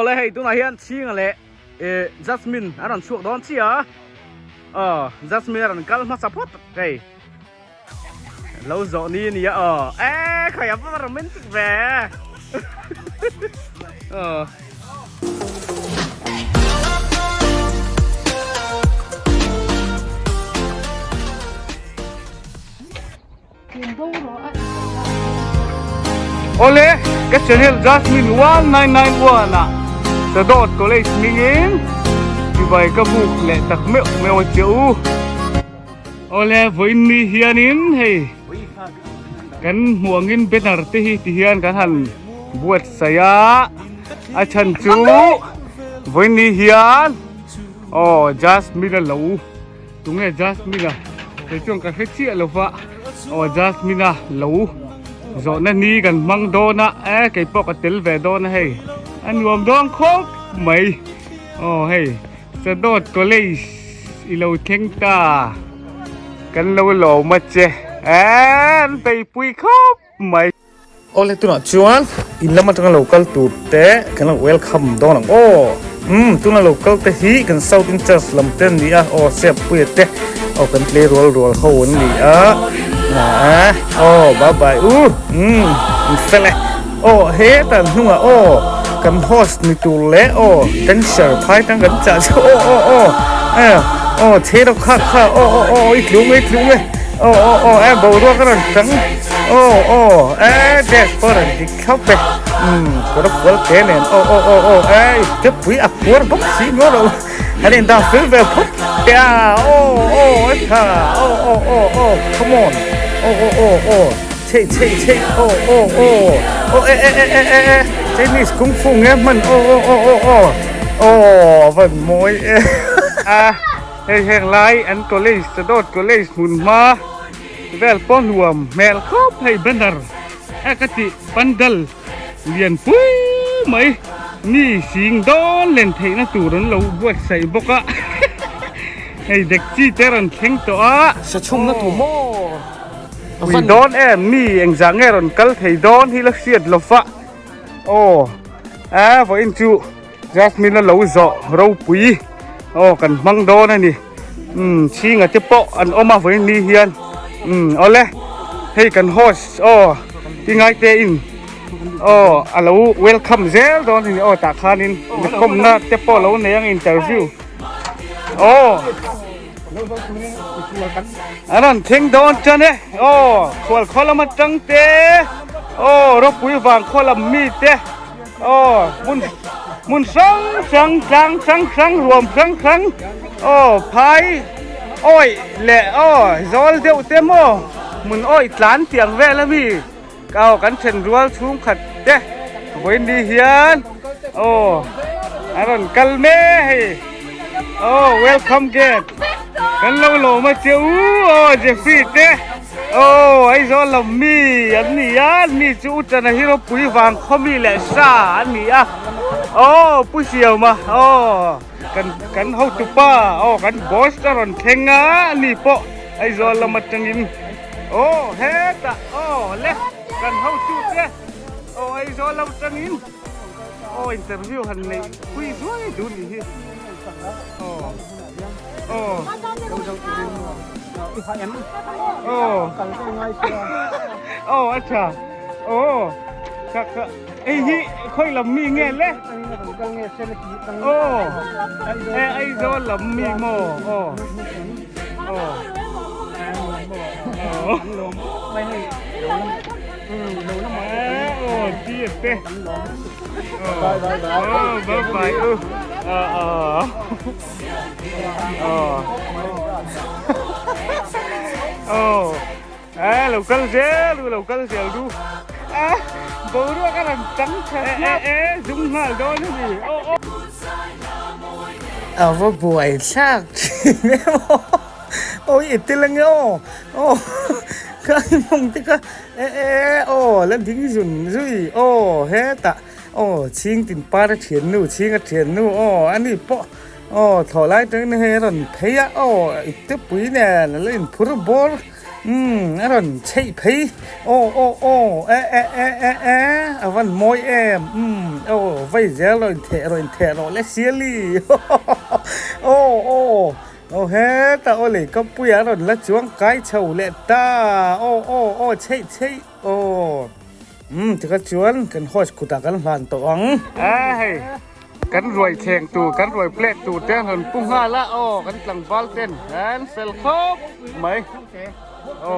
เลยให้ตัวไหนเฮียนชิงอะไรจัสมินอันนั้นช่วงดอนเชียจัสมินอันนั้นกัลมาซัพพอร์ตไงเราโจนี่นี่ขยับมาโรแมนติกแหวโอเล่ก็เชนเฮลจัสมิน1991นะสะดดก็เลยสมิงอินที่ไปกับบุกเละตักไม่ว่าเจ้าโอเล่วันนี้เฮียนินเฮ้กันห่วงอินเป็นอะไรที่เฮียนกันหันบวชสยาอาชันจูวันนี้เฮียนจัสมินละลูตรงนี้จัสมินละแต่ช่วงกันแค่เชี่ยละฟ้าจัสมินละลูโจนั่นนี่กันมังโดนะไก่ปอกติลเวโดนะเฮ้อันรวมดองครบไหมเฮ้สะดดก็เลยอีเราเข่งตากันเราหล่อมาเจไปปุยครบไหมโอ้เลยตัวน่ะชวนอินแล้วมาตั้งเราคัลตูเตะกันเราเวลคัมดองนังตัวน่ะเราคัลเตะฮีกันเซาตินจัสลำเต้นดีเสียบปุยเตะกันเพลย์รัวเขาวันนี้บ๊ายบายเสร็จเลยเฮ้แต่หัวกันโฮสต์นี่ตัวเละกันเซอร์ไพรส์ตั้งกันจัดเทเราข้าอีกลุงเลยบอกว่ากันจังเด็กฝรั่งที่เข้าไปก็รับฟังแค่นั้นเก็บไว้อักวอร์บ็อกซิ่งเราอันนี้ดาวฟิลเวอร์ปุ๊บค่ะcome onเช่เจนี่สกุ้งฟุ้งเงี้ยมันวันมวยเฮ้ยไรอันก็เลยสะดดก็เลยหุ่นมาเวลป้อนรวมแมลครบให้บันดาร์กติปันดัลเลียนปุ้ยไหมนี่สิงโดนเล่นเทนะตัวนั้นเราบวชใส่บกะให้เด็กจีเตรันเข่งตัวจะชุ่มนะตัวโม่วิดอนนี่เองจังเอรันกัลให้ดอนที่ลักเสียดลฟะพออินจูจัสมินแล้วเราจะเราปุยกันมังโดนนี่ชิงอาจจะเปาะอันออกมาวันนี้เฮียนเอาเลยให้กันโฮสที่ไงเตอินเราเวลคัมเซลตอนนี้ตาคานินคมนะเตปอเราเนี่ยยังอินเตอร์วิวอันนั้นทิ้งโดนจันเนี่ยขวดข้อละมันจังเตรบปุยวางข้อละมีเตมุนสังรวมครั้งพายเละจอลเดียวเต็มมุนหลานเตียงแวะแล้วมีก้าวกันเช่นรัวชุ่มขัดเด้วันดีเฮียนอันนั้นกัลเม่เวลคัมเกตกันเรามาเจ้าเจฟฟี่เต้ไอ้จอลมีอันนี้จูจันฮิโรปุยวางเขามีแหละซาอันนี้ปุยเสียวมากันเฮาตุป้ากันบอสตรอนเข่งนี่ปะไอ้จอลมาจังอินเฮ็ดเล็กกันเฮาจุดเต้ไอ้จอลมาจังอินอินเตอร์วิวหันนี่คุยด้วยดูนี่อัชชาชักไอ้ฮีค่อยลำมีเงี้ยเลยไอ้โซลำมีโมไม่ให้จีเต้บายเราคัลเซลดูบอกว่ากันจังจุ่มหน้าโดนนี่ว่าป่วยชักแม่อีติลังก็มองที่ก็แล้วทิ้งสุนซุยเฮ้ตะชิงตินปาร์เทียนนู่ชิงกับเทียนนู่อันนี้ปะถอดไล่ตั้งเฮรันเพียอีกตัวปุ๋ยเนี่ยแล้วอินพูดบอล อร่อยใช่ไหมโอ้วันมอยโอ้ไฟเจอร่อยเทะเล็กเสียลี่โอ้เฮ้แต่โอเลยก็ปุยอร่อยละจวงไก่เฉาเล็ดตาโอ้ใช่โอ้จะก็ชวนกันโฮสกุตากันผ่านตัวอ๋งกันรวยแข่งตูกันรวยเปลตูเต้นหันปุ้งห้าละโอ้กันกลางบอลเต้นกันเซลคอบไหมโอ้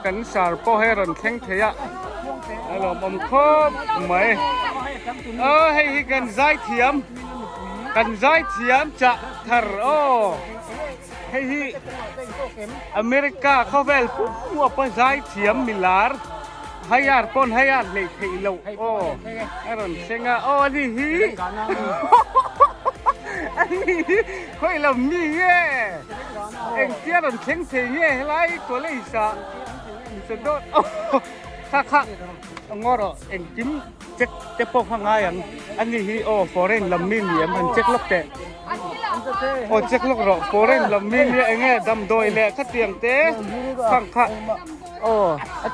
กันสารโปเฮรันแข่งเทียอารมณ์อมคอบไหมให้กันใจเทียมจะทาร์โอ้ให้อเมริกาเขาเวลปุ๊บหัวปะใจเทียมมิลาร์hayarเลยเทโลโอ้อารมณ์เซงโอ้นี่ฮีค่อยเรามีเงี้ยเอ็งเตี้ยรอนเชงเสียเงี้ยไรตัวเลยสะสุดยอดโอ้ค่ะงอรอเอ็งจิ้มเจ็บปอกข้างไงอย่างอันนี้ฮีโอ้ฟอเรนลำมินเนี่ยมันเจ็บล็อกแต่โอ้เจ็บล็อกรอฟอเรนลำมินเนี่ยเอ็งดำโดยแหละขัดเตียงเต้ข้างโอ้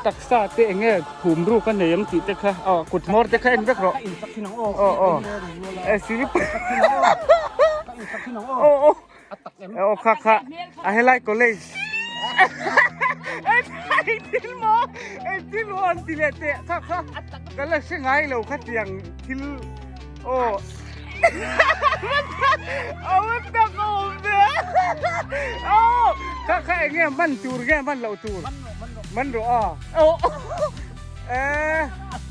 ตักซาเตะเงี้ยภูมิรู้กันเนี่ยยังติดเจ้าค่ะอ๋อกุดมอร์เจ้าค่ะเอ็นสักหรอสิริปโอ้ค่ะอะไรไลค์ก็เลยทิลวันทิเลเตะค่ะก็เลยเสียงไงเราขัดยังทิลโอ้มันตะโกนเนี่ยค่ะเงี้ยมันจูร์เงี้ยมันเราจูร์มันรู้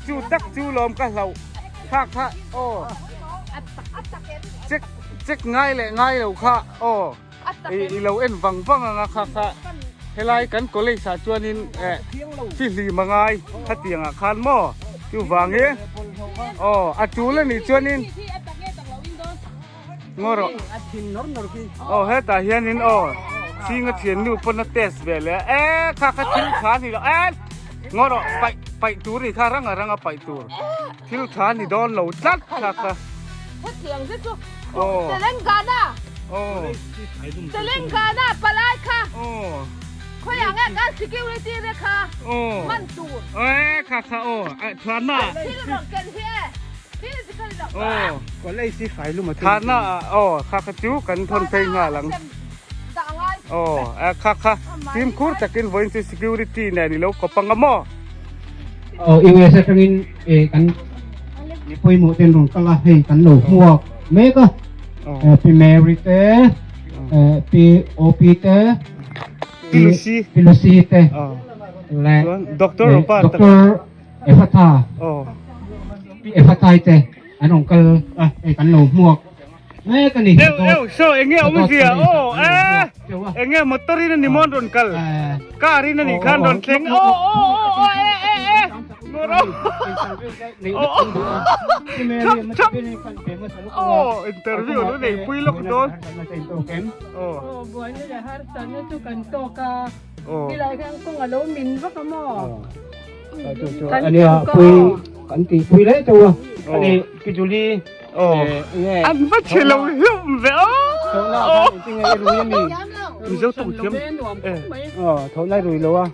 จูตักลมกันเราค่ะโอ้เจ๊กง่ายเราค่ะโอ้เราเอ็นฟังนะค่ะเฮลัยกันก็เลยสาจวนินที่ลีมาไงถ้าเตียงคานหม้ออยู่ฟังเงี้ยจูเลยนี่จวนินงอรเฮ้แต่เฮียนินซิงเทียนนู่ปนเตสเบลค่ะทิลขานี่งอรไปตูนี่ค่ะรังไปตูทิลขานี่โดนเราจัดค่ะเสียงที่สุดจะเล่นกันนะจะเล่นกันนะปลายค่ะเขาอย่างงั้นการ security เลยค่ะมันตูค่ะทานน่ะที่เราเกิดเหตุที่สิกันดอกก็เลยสิไฟลุมาทานน่ะค่ะจูกันทนเพลงหลังค่ะทีมคูร์ตะกิน voice security เนี่ยนี่เราก็ปังกะหม้ออีเวสตรินกันนี่พอยหมู่เต็นรงกะละให้กันหนูหมวกเมก็ปีเมริเตปีโอปีเตปิลูซีเตและด็อกเตอร์เอฟตาปีเอฟตาเตอันรงกะกันหนูหมวกเมก็นี่soเอ็งเงี้ยเอาเสียเอ็งเงี้ยมอเตอร์นี่นี่มอนโดนกัลการีนั่นนี่ขันโดนเข่งโนโรชับอินเตอร์วิวนู่นนี่ปุยล็อกโดนบอยนี่จะหาสันนี่ทุกันโตกาที่ไรข้างตรงอารมณ์มินก็กระหม่ออันนี้ปุยกันตีปุยเลยตัวอันนี้กิจูลีอันไม่ใช่เราลุ่มเว้ยจริงๆรู้ยังมีเจ้าตุ่มเทียมเท่าไรรู้แล้ววะ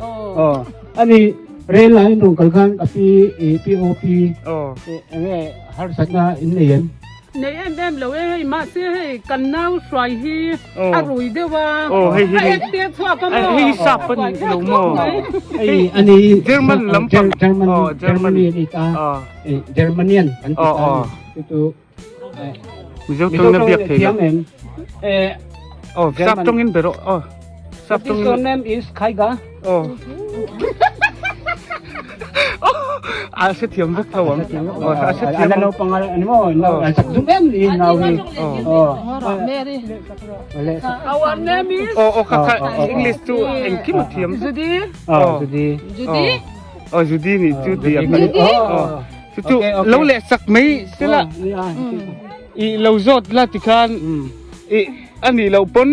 อันนี้เรนไลน์ตรงกันกับพีโอพีเนี่ยฮาร์สัตนาอินเดียนในเอ็มเรามาซื้อให้กันน้าวสวยที่อร่อยด้วยว่าให้เตี้ยทั่วก็ไม่ให้สับเป็นหลงโม่อันนี้เจอร์มันลำพังเจอร์มันนี่ตาเจอร์มันเนียนกันตาitu Misal tu nak biak tiang. Sabtongin bero. Sabtongin. His name is Kaiga. Aset tiang tak tahu. Aset tiang. Ada no pangalan ni mo. Aset zoom ni nawi. Mary. Our name is. Kakak English tu engkim tiang. Judy. Judy ni Judy. Itu lau lek sak mai sila. Lau zot lah tikan. Ani lau pun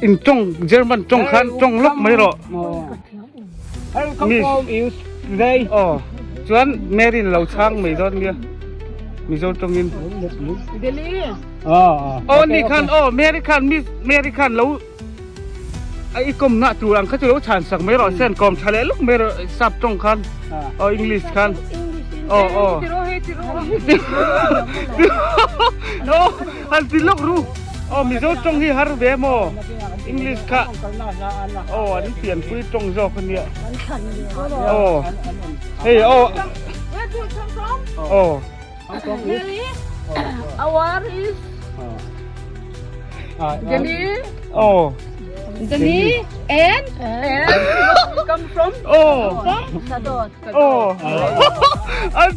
in trong Jerman trong kan trong lok mai ro. Miss is today. Chuan Mary lau chang mai zot dia. Mi zot trong in. Delhi. Ni kan Mary kan Miss Mary kan lau ไอ้กลมหน้าตัวอังเขาจะรู้ฉันสักไม่รอเส้นกลมทะเลลูกไม่รอซับตรงคันอ๋ออังกฤษคันอ๋ออ๋อโอ้ฮันติลูกรู้อ๋อมีโจตรงที่ฮาร์เวโมอังกฤษค่ะอ๋ออันนี้เปลี่ยนคุยตรงโจคนเนี้ยโอ้เฮ้ยโอ้ Where do you come from? โอ้ Really? Our is Jenny. โอ้ Jenny and come from โอ้ Sadot. โอ้อัน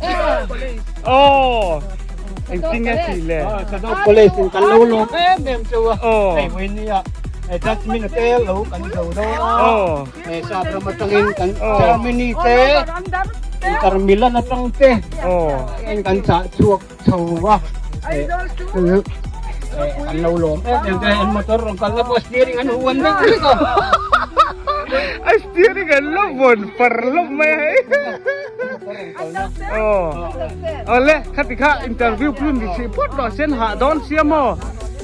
โอ้จริงๆสิเลย sa do police in kan lo lo em chu Ồ. ai win ni ya jasmine te lo kan do do โอ้ sa pramatangin kan Ồ. ceremony te karmila na tang te โอ้ en kan sa chuak chowa kan lo lo em te en motor rong kan la po steering an huwan na ko ไอ้สตีนี่กันลบบนปรลบไม่ให้โอ้เอาเลยคัติค่ะอินเตอร์วิวพื้นดิสิพูดต่อเส้นหาดอนเสียมอ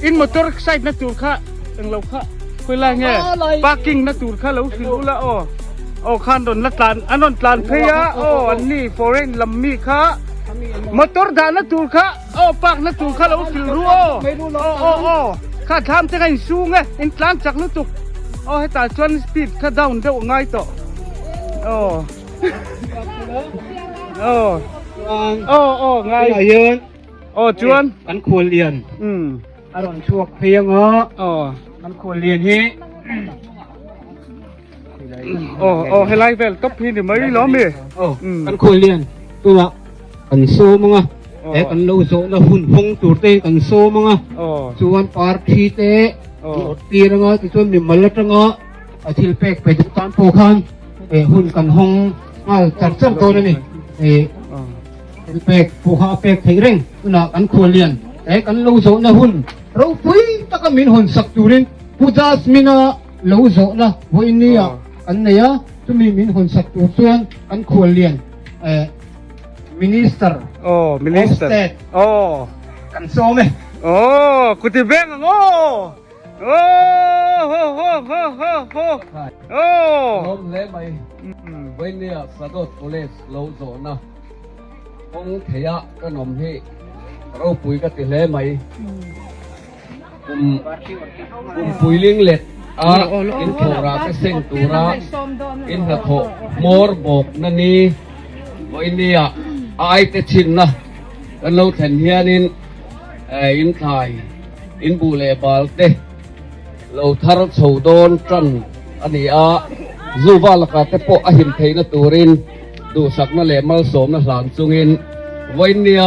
อินมอเตอร์ไซค์นักตูร์ค่ะเอ็งเราค่ะคุยอะไรเงี้ยปาร์กิ้งนักตูร์ค่ะเราสิรู้ละโอ้คันโดนนักลานอันนนลานเพยะโอ้อันนี้ฟอเรนลัมมี่ค่ะมอเตอร์ดานักตูร์ค่ะโอ้ปากนักตูร์ค่ะเราสิรู้โอ้ข้าทำจะไงสูงไงอินทลานจากนักตูร์โอ้ให้ตาชวนสปีดข้าดาวน์เดี๋ยวง่ายต่อโอ้โอ้ง่าย ai yun โอ้ชวน kan khol lian aron chuak phiang o โอ้ kan khol lian hi โอ้ให้ไล่เวลก็พี่นี่ไม่ล้อมี kan khol lian tu la kan so mga kan lo so na hun hong tur te kan so mga โอ้ chuan party te ti ranga ti chuan mi malat ranga athil pek pe du tan po khan hun kan hong char char to ni pek pu ha pek thei reng na kan khol lian kan lo so na hun ro pui taka min hon sak turin pujas mina lo so na voi ni ya kan ne ya tu mi min hon sak tu chuan kan khol lian minister โอ้มินิสเตอร์โอ้ kan so me โอ้กูติเบงโอ้โอ้โหโอ้ Hôm lễ mày với nia sa đốt police lâu rồi na ông thấy á cái nòng hi rau bùi cái tiền lễ mày bùi liên liệt in thổ ra cái sinh tù ra in hạt thổ mor bột nani với nia ai cái chín na cái lâu thành hiền in khai in bù lệ bal te lâu thar sầu đôn trần anh ấy dù vào là cái bộ hình thấy nó turin đủ sắc nó lệ mal sớm nó làm sungin với nia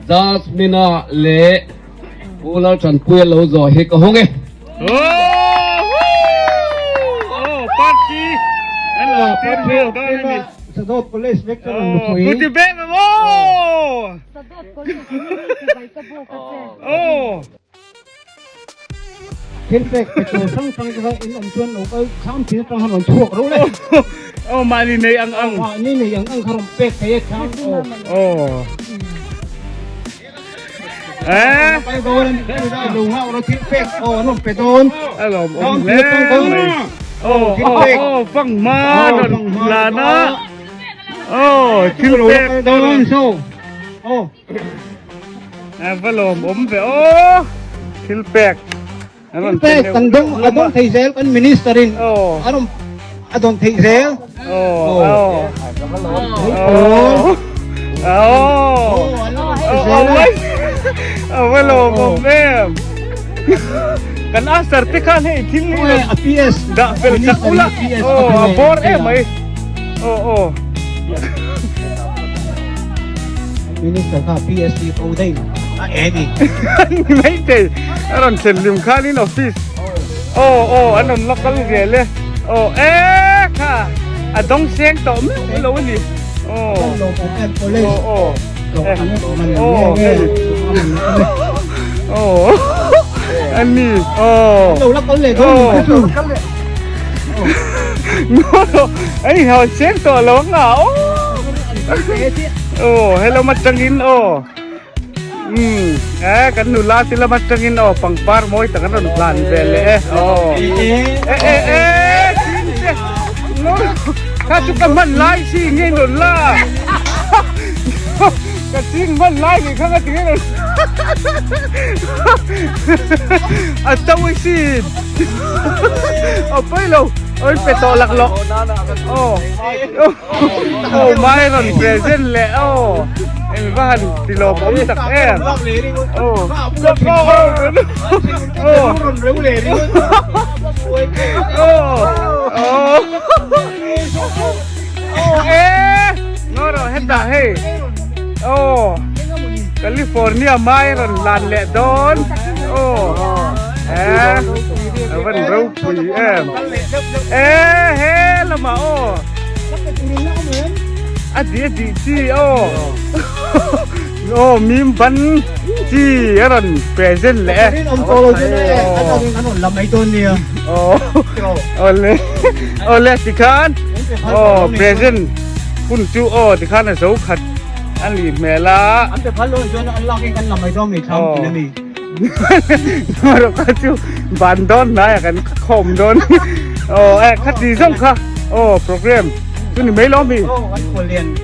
Jasmine lệ ula trần quên lâu rồi hết có không nghe โอ้ปาร์ตี้อันนั้นตีเบงได้ไหม sa do police vector กูติเบงโอ้ Sadot ko yung sabay ka bukas eh. โอ้ thiên phek pe to sang sang ka in am chuan lo ka cham thi tang han chuak ro le โอ้มาลีในอัง ni ne yang ang kharom pek pe cham โอ้เอ๊ะ ไปโดนดูเฮาเราthiên phek no pe don อารมณ์อมเล่โอ้ฟังมาดอนลานะโอ้ทิลเปก don soฟังลมอมเปโอ้ทิลเปก thiên phek kan dong adon thei zel kan ministerin โอ้ adon thei zel โอ้โอ้โอ้เอาไว้ลงผมแม่กันอาสาที่ข้าให้ทิ้งนี่ APS ด่าเป็นจักรละโอ้บอร์เอ็มไหมโอ้ minister ka PSD ko dai edi ไม่เจ๋อรันเซ็นลิมค่านี่ออฟฟิศโอ้อันนั้นล็อกกันเลยโอ้เอ๊ะค่ะอ่ะต้องเสียงต่อไม่รู้นี่โอ้ lo ko en police โอ้ lo kan man โอ้โอ้อันนี้โอ้ lo la kan le do noไอ้เฮาเสียงต่อแล้วเหงาโอ้ให้เรามาจังกินโอ้ kan nula sila matangin pangpar mo itakan ron plan bele sinse no kasu kaman lai singin nula kasing man lai ni kanga tingin atawi sin apay lo oi petolak lo mayroon present le bahan tilop tak ngoro heta hey California mayroon lan le don vẫn râu quỷ lama adi chi mim ban chi ron present le ole tikan present kun chu tikan dấu khát anh lì mẹ la anh phải phát luôn cho nó unlock cái làm mấy đom này không thì nó mì rồi các chú bàn đón này cái khom đón khách gì xong kha program chú này mấy lắm đi anh còn liền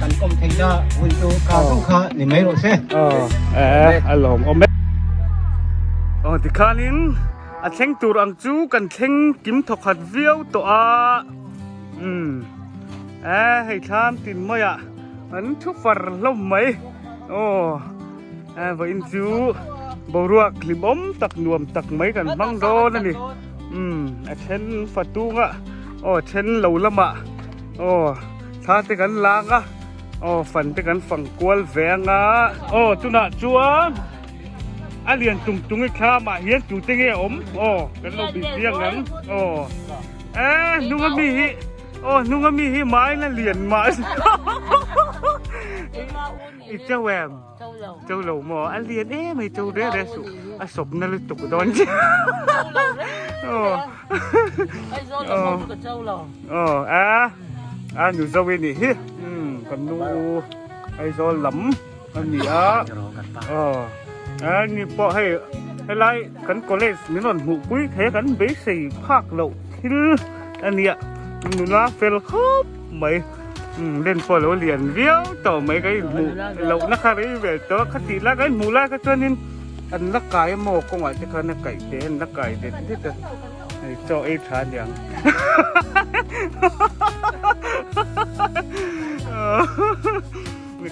cảnh công thành ra quân chú cao xong kha thì mấy độ xe anh lồng thì khá nín theng tur ang chú cần theng kiếm thọc hạt viêu to hay tham tin mới anh chúc phật lâu mấy vậy chú bầu ruột lim tắc nuông tắc mấy cần băng đô nè trên phật tu trên lầu lâm tha tới gần lang phần tới gần phần qual vàng chú nè chúa anh liền tung tung cái kha mà hiến chủ tinh nghe cái lâu bị riêng ngắn nung mi hi mãi là liền mãi châu em châu lầu mò anh liền mày châu đấy đấy sụp sụp nó liên tục đón chứ nhiều dâu bên này hi còn nu ai do lắm anh nhỉ anh bỏ hay lại cắn có lẽ miếng nón mũ quý thế cắn bế xì phạc lậu thiên anh nhỉ nó phèn khóc mấy lên phò lỗ liền viếu tàu mấy cái mũ lậu nó khác đấy về tớ khát thì lá cái mũ lá cái cho nên anh lắc cái mồ không phải cái nó cày thế anh lắc cái thế thế thôi cho em thà nhàng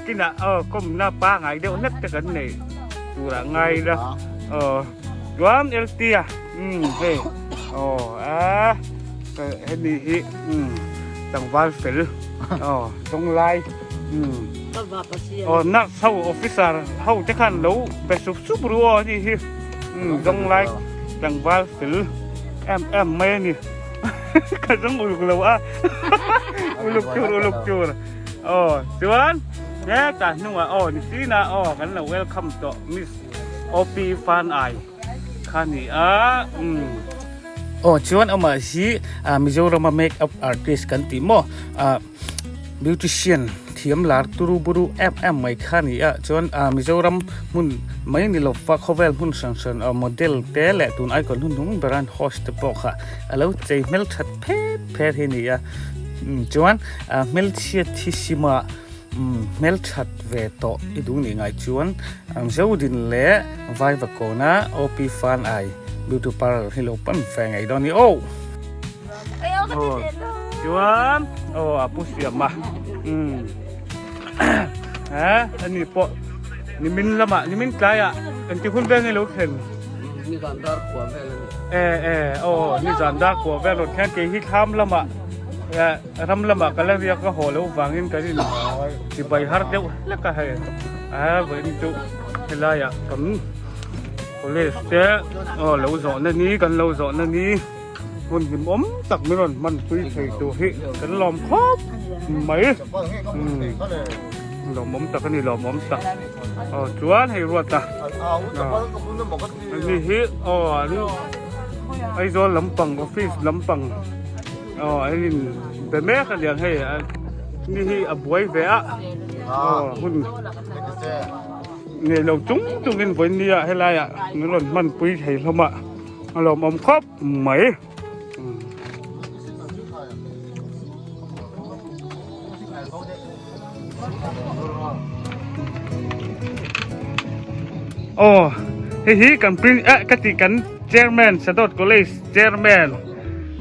cái nè công na ba ngày đều nhất cái này dù là ngày đó đoán LT hey cái này hi tầng van phèn trong lai nát sau officer hậu chắc hẳn lâu về sụp sụp rùa gì hi trong lai tầng van phèn em mấy nè cái giống uluk lâu uluk chur Tuan ya kan nungwa di sini kan la welcome to Miss OP Fan Eye kani Tuan ama si Mizoram makeup artist kan timo beautician thiam lar turu buru FM mai khani Tuan Mizoram mun mai ni lo fa khovel mun sang model te le tun ai kon hun brand host po kha alo chei mel that phe hi ni Tuan mel chia thisima mel that ve to idung ni ngai chuan zodin le vai va kona OP Fan Eye beauty parlor hello pan fe ngai don ni Tuan apusiama ani po ni min lama ni min kaya an ti hun be ngai lo khen ni zandar kwa vel ni zandar kwa vel khen ke hi kham lama ram lama kala ria ka holo wangin ka rin si bai har deu la ka hai vậy tu helaya kan college te lo zo na ni kan lo zo na ni hun him tak mi ron man tui thei tu hi kan lom khop mai lom tak ni lom tak chuan hei ruat ta ni hi ni ai zo lampang office lampang anh về mẹ cái liền hay ni hi abuai ve hun เนี่ยเราจุ้งกินเป็นเนี่ยให้ไรอ่ะนี่หล่นมันปุยไข่ละมะเราอมครบไหมโอ้เฮ้ยกันปริ้นกติกันเจอร์แมนสะดดก็เลยเจอร์แมน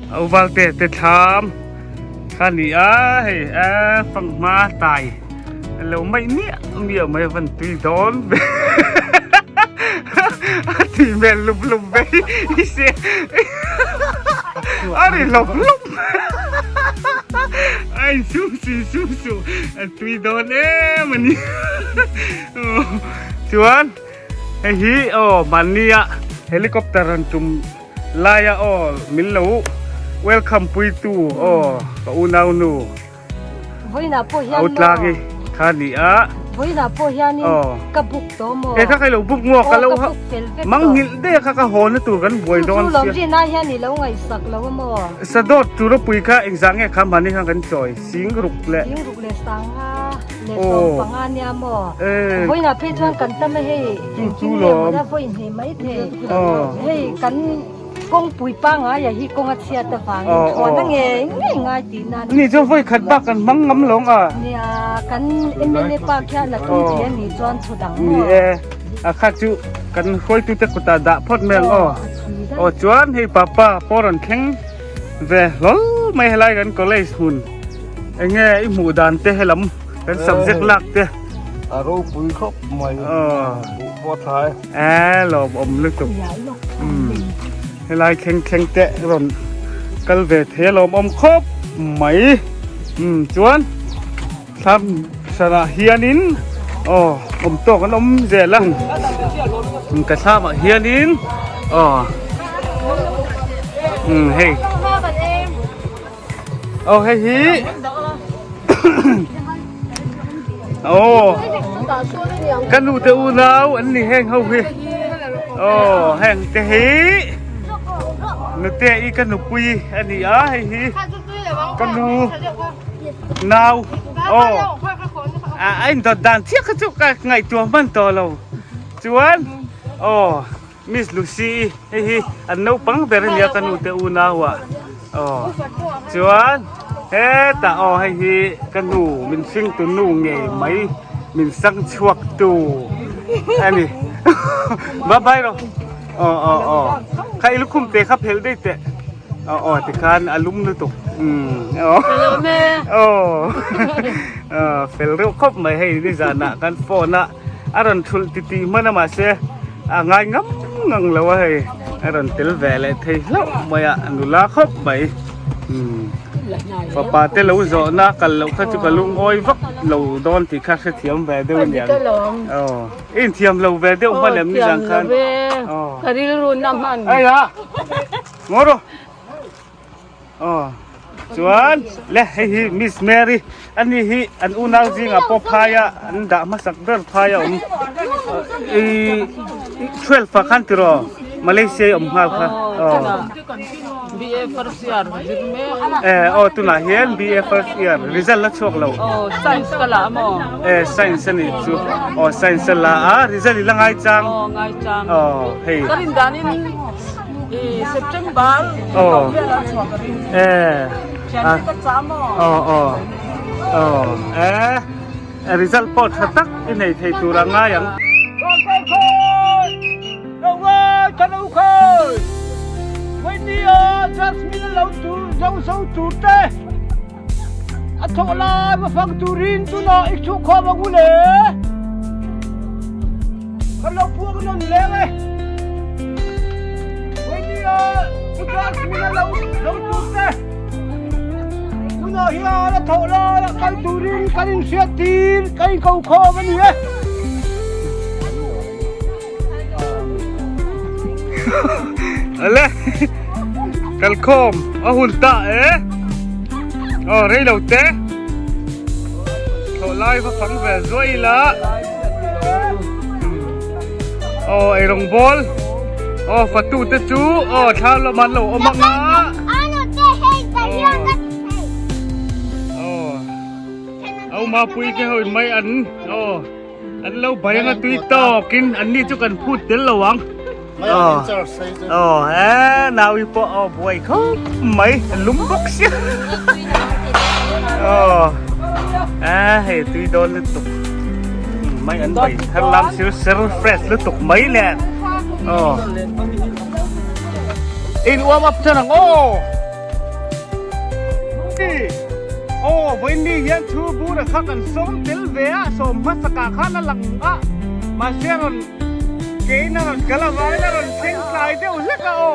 เอาวางเตะถามข้านี่เฮ้ยฟังมาตายเราไม่เนี่ยไม่วันตีโดนทีแมนลุมไปเสียอะไรลุมไอ้ซูตีโดนมันนี่ชวนไอ้ฮีมันเนี่ยเฮลิคอปเตอร์จุ่มลายมิลลูเวลคัมปุยตูปะอุนาอุนู Voina po hian out lagi khani Voina po hian kabuk to moถ้าใครเราบุกงวกกันแล้วมังหิลเด้ค่ะก็หอนตัวกันบ่อยโดน Chu lom ji na hian ni lo ngai sak lo mo สะดดจุรปุยค่ะเองสังเกตคำมันนี่ทางกันจ่อยสิงรุกแหละ Ing ruk le sang ha le som pangan ya mo Voina pe chuan kan ta me he chu lom na voin he mai the Hey kan kong pui pa nga ya hi kong at siya ta fang on na ngai ti na นี่จะไฟขัดบักกันมังงำหลงNia kan emele pa kya la tu ji ni chuan thu dang นี่ข้าจุกันค่อยตุตะกุตาดะพดแมงจวนให้ป้าปอรันแข็งเวลลไม่ให้ไล่กันก็เลยหุ่นไอ้เงี้ยไอ้หมูดานเตะให้ลำเป็นสับเจ็กลักเตะ รูปปุยครบใหม่ปอดท้าย หลบอมลึกตุกให้ไล่แข็งเตะร่นกัลเวทเฮลมอมครบไหมจวนทำสระเฮียนินอมโตกันอมเจลังกระชากเฮียนินเฮ้ยเฮ้ยฮีกันดูเตอูนาวอันนี้แห้งเฮาฮีแห้งเตฮีนึกเตอีกันนุปุยอันนี้เฮ้ยฮีกันดูนาวไอ้ดอดดันเที่ยกจุกไงตัวมันตัวเราจวนมิสลูซี่เฮ้ยอันนู้ปังเบรเนียกันดูเตอูนาวจวนแต่ให้กันดูมันซิ่งตัวนู่ไงไหมมันสังชวกตัวอันนี้บ้าไปหรอใครลูกคุ้มเตะครับเฮลได้เตะแต่การอารมณ์นึกตกเฟลเร็วครบไม่ให้ดิจานะกันโฟนะอารันทุลติมันมาเสียง่ายงับงังแล้วว่าให้อารันเตลเวลเทแล้วไม่นุลาครบไปป้าเตลเราโนะกันเราข้าจุกลุงอ้อยวักเราโดนที่ข้าเทียมแวดเดียวอย่างอินเทียมเราแวดเดียวมาเล่มนี่จังคันคดีรุนน้ำมันไอ้ยะงอรู้จวนและให้มิสแมรี่อันนี้อันอุณาจริงปอพายะอันด่ามาสักเดือนพายะช่วยฝักขันติรอมาเลเซียมาค่ะBA first year ตุน่าเฮียน BA first year result ละชกเราscience ก็ละมั้งscience นี่จูscience ละresult ละง่ายจังง่ายจังเฮ้ยก็รินดานินSeptember ฉันก็จำresult ปอดตักในไทยตัวง่ายอย่างวันนี้จัสมินเราตูเต้อัฐลามาฟังตูรินตุนาอีกชุกข้ามากุเลเขาเราพวกนั้นเลยวันนี้จัสมินเราตูเต้ตุนาเฮียอัฐลากันตูรินกันเสียตีนกันเขาข้ามันเนี่ยอะไรกัลคอมหุ่นตาเรื่องเราเตะเขาไล่พฟังแบบสวยละไอรองบอลฟัตูตะจูชาวละมันเรามังงะเอามาปุยแค่หุ่นไม่อัน อันเราไปงั้นตุยต่อกินอันนี้จุกันพูดเดี๋ยวระวัง ไม่เอาอินเตอร์ใส่ อ๋อนาวิปอ๋อบวยเขาไม่ลุมบุกเสียอ๋อเฮ้ยตุยโดนเลยตุกไม่อันไปถ้าลำซิลเซอร์เฟรชเลยตุกไม่แน่อ๋ออินว่ามาเท่านั้นโอ้โอ้วันนี้ยังชูบูระข้ากันส้มเตลเวียส้มพัสกาข้านั่นหลังมาเสียงเกย์นั่นกะละไว้นั่นเสียงสายเดียวเล็กโอ้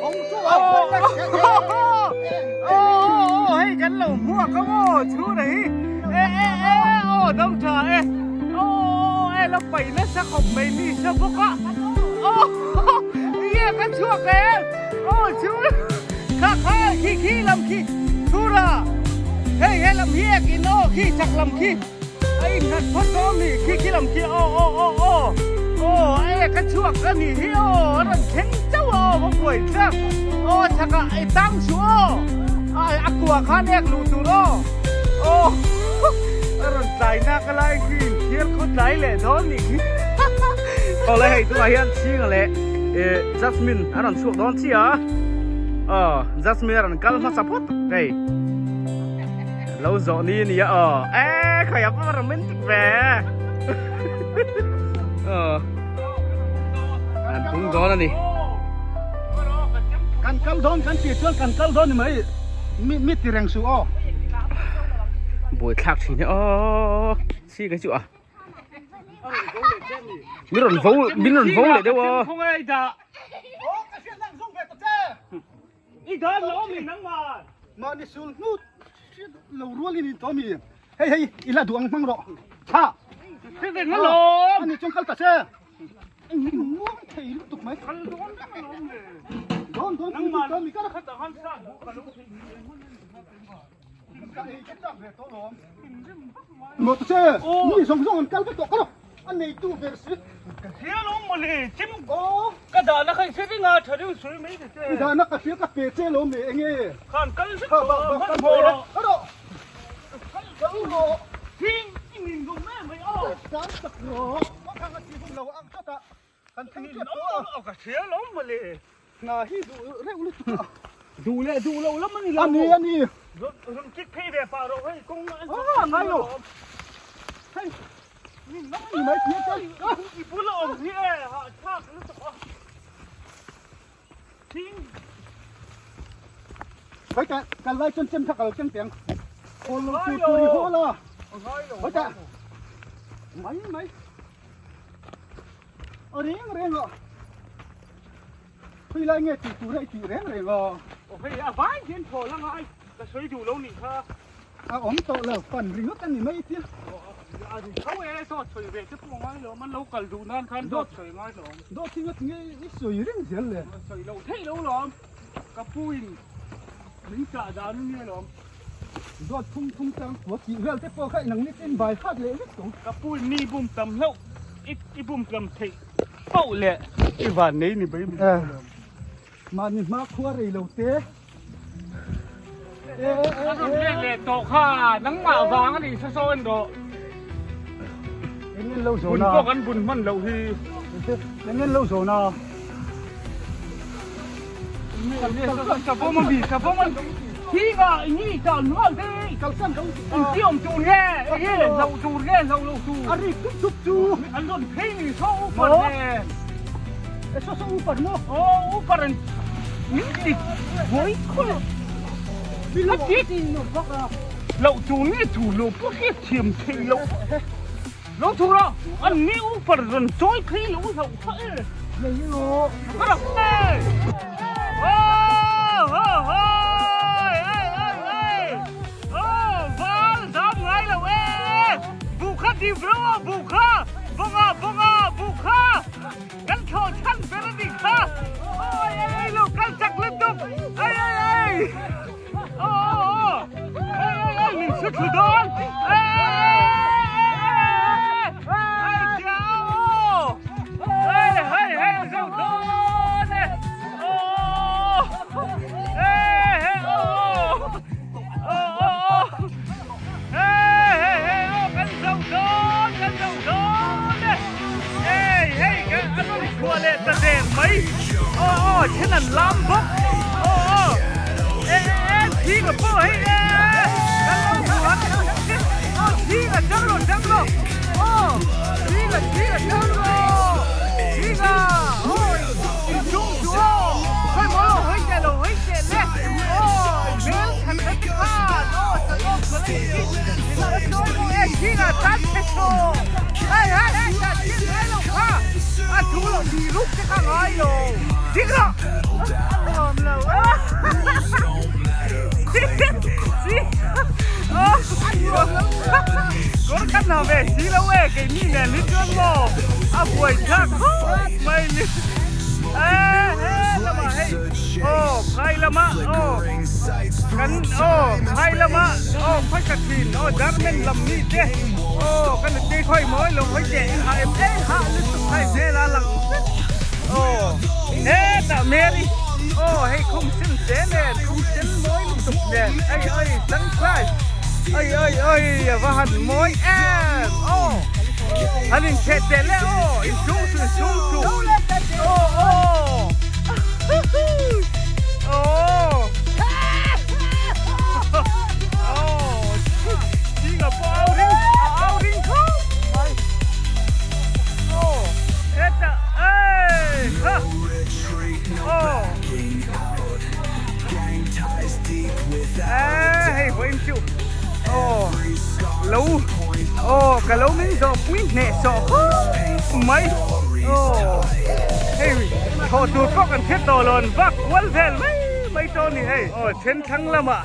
ผมชูโอ้ให้กันเหล่าหัวก็โอ้ชูไหนโอ้ต้องจ่าโอ้เราไปแล้วสักขบไม่มีสักพวกโอ้เยี่ยกันชั่วแกโอ้ชูข้าขี้ลำขี้ชูระเฮ้ยลำเฮียกินโอ้ขี้จักลำขี้ไอ้หัดพดโตมีขี้ลำขี้โอ้ไอ้กระชวกกันนี่โอ้รันเข่งเจ้าบ่ป่วยจักโอ้ชักไอ้ตั้งชัวไอ้อักตัวข้าเรียกลูตูโรโอ้รันใจนักอะไรกินเทียนคนไหนแหละโดนนี่เอาเลยให้ตัวเฮียนชี้กันเลยจัสมินรันชัวโดนชี้จัสมินรันกัลมาสับปะเฮ้ยเราโซนี่นี่ขยับมาโรแมนติกแหวปุ้งโดนนี่กันกัลโดนกันตีชวนกันกัลโดนนี่ไหมมีตีแรงสู้บุยคลักทีนี่ชี้กันจู่มีรถฟูเลยเดี๋ยวคงไอ้จ่าอีเดินล้มอีนั่งมาดิสูนูเรารู้ลินี่ตัวมีเฮ้ยอีลาดวงมังรอฮ่าเด็กนั่งล้มอันนี้จงกัลตัดเซ่ม้วนเทลุตุกไหมโดนนั่งมามีก็ขัดแต่หันซ่าหมดเซ่นี่ส่งกัลไปตกกันอันนี้ตู้เบอร์สิเฮียล้มมาเลยจิ้มกระดาษนักใครเสียงาเธอดูสวยไหมเซ่กระดาษนักเสียกับเปเซ่ล้มเองขันกันสิขันโบราณฮัลโหลขันโบทิ้งอีมินตรงแม่ไม่เอาการตะโกนว่าทางที่พวกเราอังคัตะกันที่นี่เอากระเสียล้มมาเลยน่าฮิดูเร็วเลยดูเลยแล้วมันอันนี้รถคิดพี่แบบป่าเราให้กุ้งไม่หรอกให้นี่น้องไม่เสียใจอีปุ่นละอมที่ฮะชาติรู้สึกทิ้งไปกันไล่จนเต็มทักเอาเต็มเตียงคนเราจุดตัวดีโคละไปจ้ะไม่เร่งอ่ะพี่ไล่เงี้ยตีเร่งอ่ะโอเคบ้านเขียนโผล่แล้วไงจะช่วยดูแล้วนี่ค่ะอมโตแล้วปั่นริ้วกันนี่ไม่เตี้ยเขาสอดช่วยเวทจะพวงไม้เหรอมันเรากัดดูนั่นคันโดดช่วยไม้เหรอโดดที่ว่านี่สวยเรื่องเสียเลยช่วยเราเท่เราหรอกระปุยลิงจ่าดาวนี่หรอโดดทุ่งจังหัวจีเวลแต่พอใครหนังนี่เป็นใบคาดเลยนี่สงกระปุยนี่บุ้มตำแล้วอีบุ้มตำเทเป้าเลยอีวันนี้นี่ไปมานี่มาคว้าเรือเต้เล่โตข้านังหมาวางนี่ซะโซนโดเงินเราโซนาบุญพวกกันบุญมันเราทีเงินเราโซนากับพวกมันบีกับพวกมันที่ก็นี่จอนหัวที่เขาสั่งเขาที่อมจูนแง่เราจูนแง่เราจูอันนี้ทุบจูอันนั้นพี่นี่เขาอุปร์แง่เขาอุปร์เนาะอุปร์นี่โว้ยคุณแล้วที่เราจูนนี่ถูกเราพวกที่เทียมที่เราถูกแล้วอันนี้อุปร์รันจอยขี้เราเราไม่รู้ก็แบบโอ้บ้าทำไงล่ะเว้ยบุคคลที่รู้บุคคลบุคคลกันโชว์ฉันเป็นดิค่ะโอ้ยลูกกันจักรเล่นตุ๊กโอ้นี่สุดโดนเจ้าเฮ้เจ้าโดนกันเจ้าโดน โอ้เช่นนั้นลำบุกโอ้ทีกับพ่อให้กันลงหัวทีกับจังหลดโอ้ทีกับจังหลดทีกับโอ้ยจุ๊ให้หมอให้เจโลให้เจเล่โอ้เนื้อขันขันขาดโอ้จะลงคนที่โดนทีกับตัดเทโชจะทีไหนลงค่ะดูเราดีลุกจะข้างไอ้โยทีกับลมเราสิโอ้ก็กันเอาไปสิแล้วแกนี่เนี่ยลิจวนโลป่วยชักไม่ลิละมาให้โอ้ไพละมาโอ้กันโอ้ไพละมาโอ้ค่อยกระถินโอ้จักเม่นลำนี้เจ้โอ้กันตีค่อยม้อยลงค่อยเจ๊หาหาลึกสุดท้ายเจ้ละหลังโอ้แต่เมรี่โอ้ให้คุ้มชิ้นเจ๊เนี่ยคุ้มชิ้นม้อยลึกสุดเนี่ยตั้งใจว่าหันม้อยโอ้อันนี้เช็ดเจ๊แล้วโอ้อินชูโอ้จริงกับเอาริงเข้าไปโอ้เฮ็ดจะฮะโอ้ให้ไว้จุโอ้lâu cả lâu mình giờ quý nè sợ mấy hey họ tụt có cần thiết đồ luôn vác quấn về mấy trôn này hey chiến thắng lắm ạ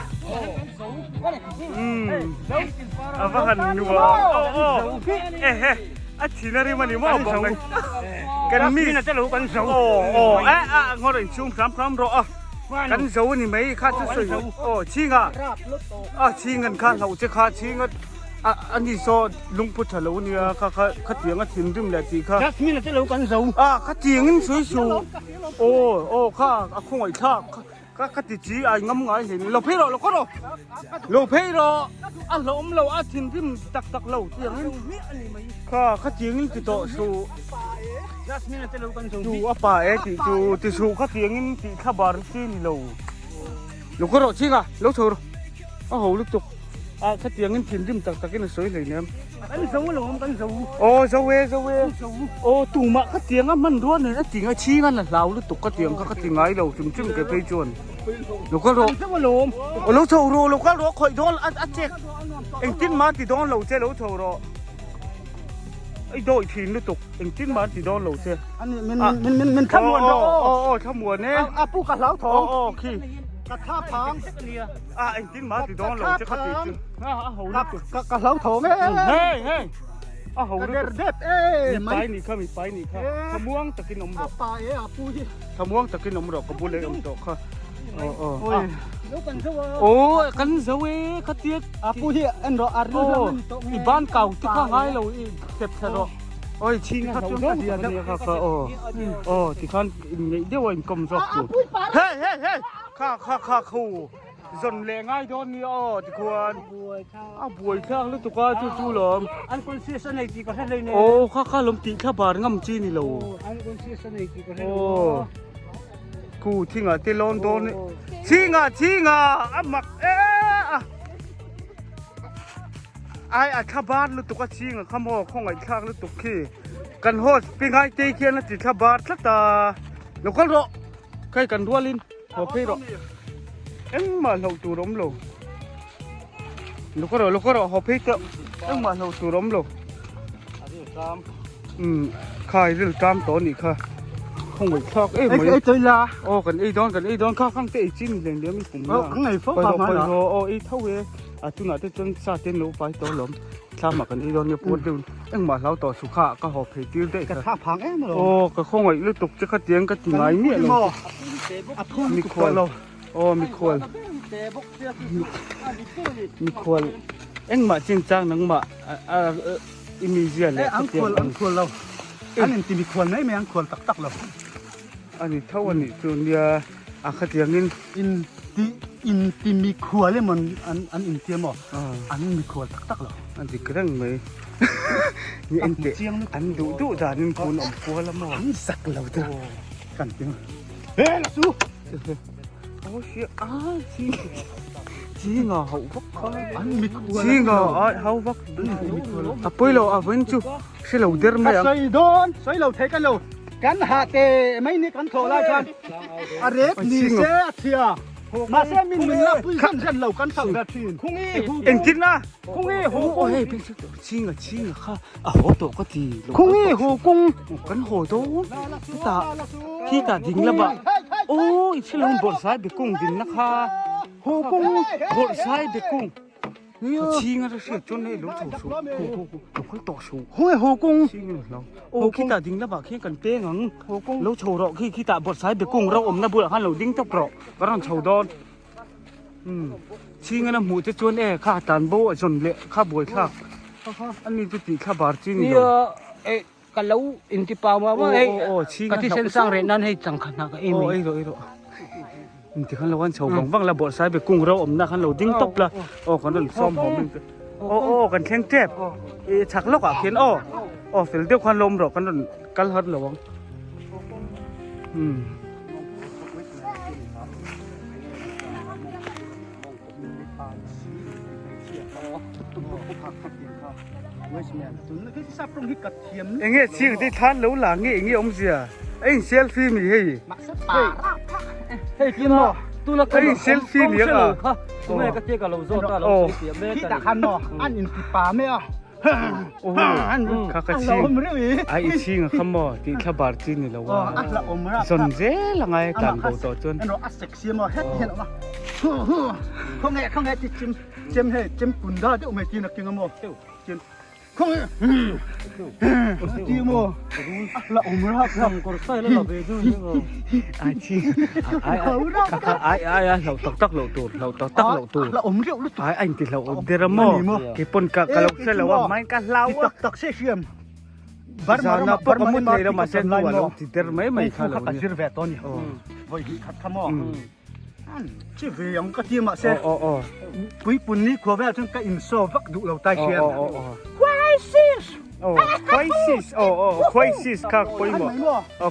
vác hẳn nữa chỉ là đi mà đi mua bông này cần mi là chắc là cần dấu ngồi đỉnh chung khám rõ cần dấu này mấy khát chút sôi chi ngà chi ngân khát hậu chứ khát chi ngânอันนี้โซลุงพุทธลูเนี่ยข้าเตียงก็ถิ่นดึงแหละจีค่ะนี่เราจะรู้กันสูข้าเตียงนี่สวยๆโอ้ข้าคงไอ้ข้าติดจีไอ้งำไงเห็นเราเพ่เราก็เราเพ่เราเราถิ่นดึงตักเราเตียงนี่ข้าเตียงนี่ติดต่อสู่จูป่าติดสู่ข้าเตียงนี่ติดข้าบาร์จีนี่เราก็เราจริงอ่ะเราเถอะโอ้โหลูกตุกข้าเตียงนี่ถิ่นริมตักนี่สวยเลยเนี่ยกันเสาหลงกันเสาเสาเวตู่มาข้าเตียงมันร้อนเลยนะจริงชี้กันน่ะเราหรือตุกข้าเตียงข้าเตียงไงเราจุ่มแกไปจวนเราก็รอเราเท่าเราก็รอคอยโดนเจ๊กเอ็งจิ้นมาติดโดนเราเจ๊เราเท่ารอไอ้โดยถิ่นหรือตุกเอ็งจิ้นมาติดโดนเราเจ๊อันนี้มันขมวนขมวนเนี่ยปูกระเหลาทองขี้กระทาพังเอ็งจิ้นมาติดโดนเราเจ๊ข้าติดจุกระเหลาทองเฮ้ยโหเด็ดมีไปนี่ค่ะขม่วงตะกินนมดอกขม่วงตะกินนมดอกกระบุเลยนมดอกค่ะกันเสวยข้าเตี้ยปูที่อันรออารุอีบ้านเก่าที่ข้าให้เราเก็บเสร็จชิงข้าจุนเดียร์เนี่ยค่ะที่ข้าเดี๋ยวอินกลมจอกอยู่เฮ้ยข้าคู่จนแรงง่ายโดนนี่ที่ควรบวยข้างแล้วตุกาจู่ๆหรออันคนเสียสนิทกี่ก็ให้เลยเนี่ยข้าลมตีข้าบาดง่ำจีนี่เราอันคนเสียสนิทกี่ก็ให้กูทิ้งอ่ะที่ลอนโดนทิ้งอ่ะหมักไอ้ข้าบ้านแล้วตุกาทิ้งอ่ะข้าหม้อข้องไอ้ข้างแล้วตุกขี้กันโหดเป็นไงตีเคียนแล้วติดข้าบ้านสักตาแล้วก็รอใครกันดัวลินหัวพี่รอเอ็งมาเราตูร้มโลลูกก็รอหัวพี่เจ้าเอ็งมาเราตูร้มโลใครเรื่องตามตัวนี่ค่ะคงไปคลอกไม่ใจละกันไอ้ดอนข้าข้างเตะจิ้นเดี๋ยวมีปุ่มข้างไหนฟ้ามาเหรอไอ้เท่าเวจุน่าจะจนซาเต้นรู้ไปตัวหลอมข้ามากันไอ้ดอนเนี่ยปวดดึงเอ็งมาเราต่อสุขาก็หัวพี่ติ้วได้กระทาพังเอ็งมาหรอก็คงไอ้เรื่องตกจะขัดเตียงก็ตีไม้เนี่ยเลยมีควรมีควรเอ็งมาจริงจังนังมาอิมิเซียนเลยอันควรเราอันนี้ที่มีควรไหมไม่อันควรตักเราอันนี้เท่าวันนี้ส่วนเดียขัดเตียงอินที่มีควรเลยมันอันอินเทียมอันนี้มีควรตักเราอันที่กระดังไหมนี่อันเตะอันดูจานินควรอมควรละมั้งสักเราตัว กันจริงเฮ้ยละสู้ โอ้เชี่ยจีงอ่ะเขาวัก อันมีครัว จีงอ่ะเขาวักอ่ะปุ้ยเราอ่ะวันจุใช่เราเดินไหมอ่ะ ใส่โดนใส่เราเทกันเรากันหาเตไม่นี่กันโถไล่กันอาเรกนี่เสียเทียมาเสียมินละปุ้ยขันเส้นเรากันสั่งแบบทีนคุ้งอี้ เอ็งกินนะ คุ้งอี้ โอ้ หู โหเฮ้ยเป็นจีงอ่ะค่ะอ่ะหัวโตก็ดี คุ้งอี้หูกุ้ง กันโหโตพี่ตาดิ้งละบะโอ้ยใช่เราบดซ้ายไปกุ้งดินนะคะหูกุ้งบดซ้ายไปกุ้งจีงอ่ะเสียจนให้ลูกถูสูลูกค่อยต่อสู หูหูกุ้ง ชิงเราโอ้ขี้ตาดิ้งแล้วบ่ขี้กันเป้งังเราโชว์เราขี้ตาบดสายเบกุ้งเราอมน้ำบุหรี่หันเราดิ้งตะเปราะก็ต้องโชว์ดอนชิงนะหมูจะชวนข้าตันโบจนเละข้าบวยข้าอันนี้ตุติข้าบาร์จินี่ กันแล้วอินทิปามาว่า โอ้ชิง กที่เส้นสร้างเรนนั้นให้จังขนาดเอ็ม โอ้ไอ้โรที่ขันเราวันโชว์บังเราบดสายเบกุ้งเราอมน้ำขันเราดิ้งตบละโอ้คนนั้นซ้อมหอมโอ้กันแข็งเจ็บฉักลกอ่ะเขียนโอ้ฟิลเดียวควันลมหรอกกันนั่นกันฮัดหรอวังเอ็งเงี้ยชิงที่ท่านแล้วหลังเงี้ยเอ็งเงี้ยอมเสียเอ็งเซลฟี่มีเฮ้ยกินหรอตัวละ เอ็งเซลฟี่มีอ่ะ ตัวแม่ก็เจ๊กับเราโซ่ตาเราเสียแม่ ที่ตะคันเนาะอันอินติปาไม่อ่ะ โอ้อันข้าก็ชิงไอ้ชิงขโมยที่ข้าบาร์จินี่แล้วว่าสนเจละไงการโบต่อจน เราอัดเซ็กซี่มาเฮ็ดเห็นออกมาเขาไงที่จิ้มให้จิ้มปุ่นได้ที่อุ้มกินนักกินกันมั้งจิ้มเขาไงจิ้มมั้งเราอุ้มรัก ทำก็ใส่แล้วเราไปดูนี่ก็ ไอ้ชิงไอ้เราตักเราตูดเราตักเราตูด เราอุ้มเรียวรู้ ไอ้ที่เราเดรโม่ที่ปนกะเราเสร็จแล้วว่าไม่กันเรา ตักเสียม Sana po kamu tayo masen walo titir may khala ka sirve ton yo voi khat khamo chi ve yang ka ti ma se pui pun ni ko ve chung ka in so vak du lo tai chen crisis ka poi mo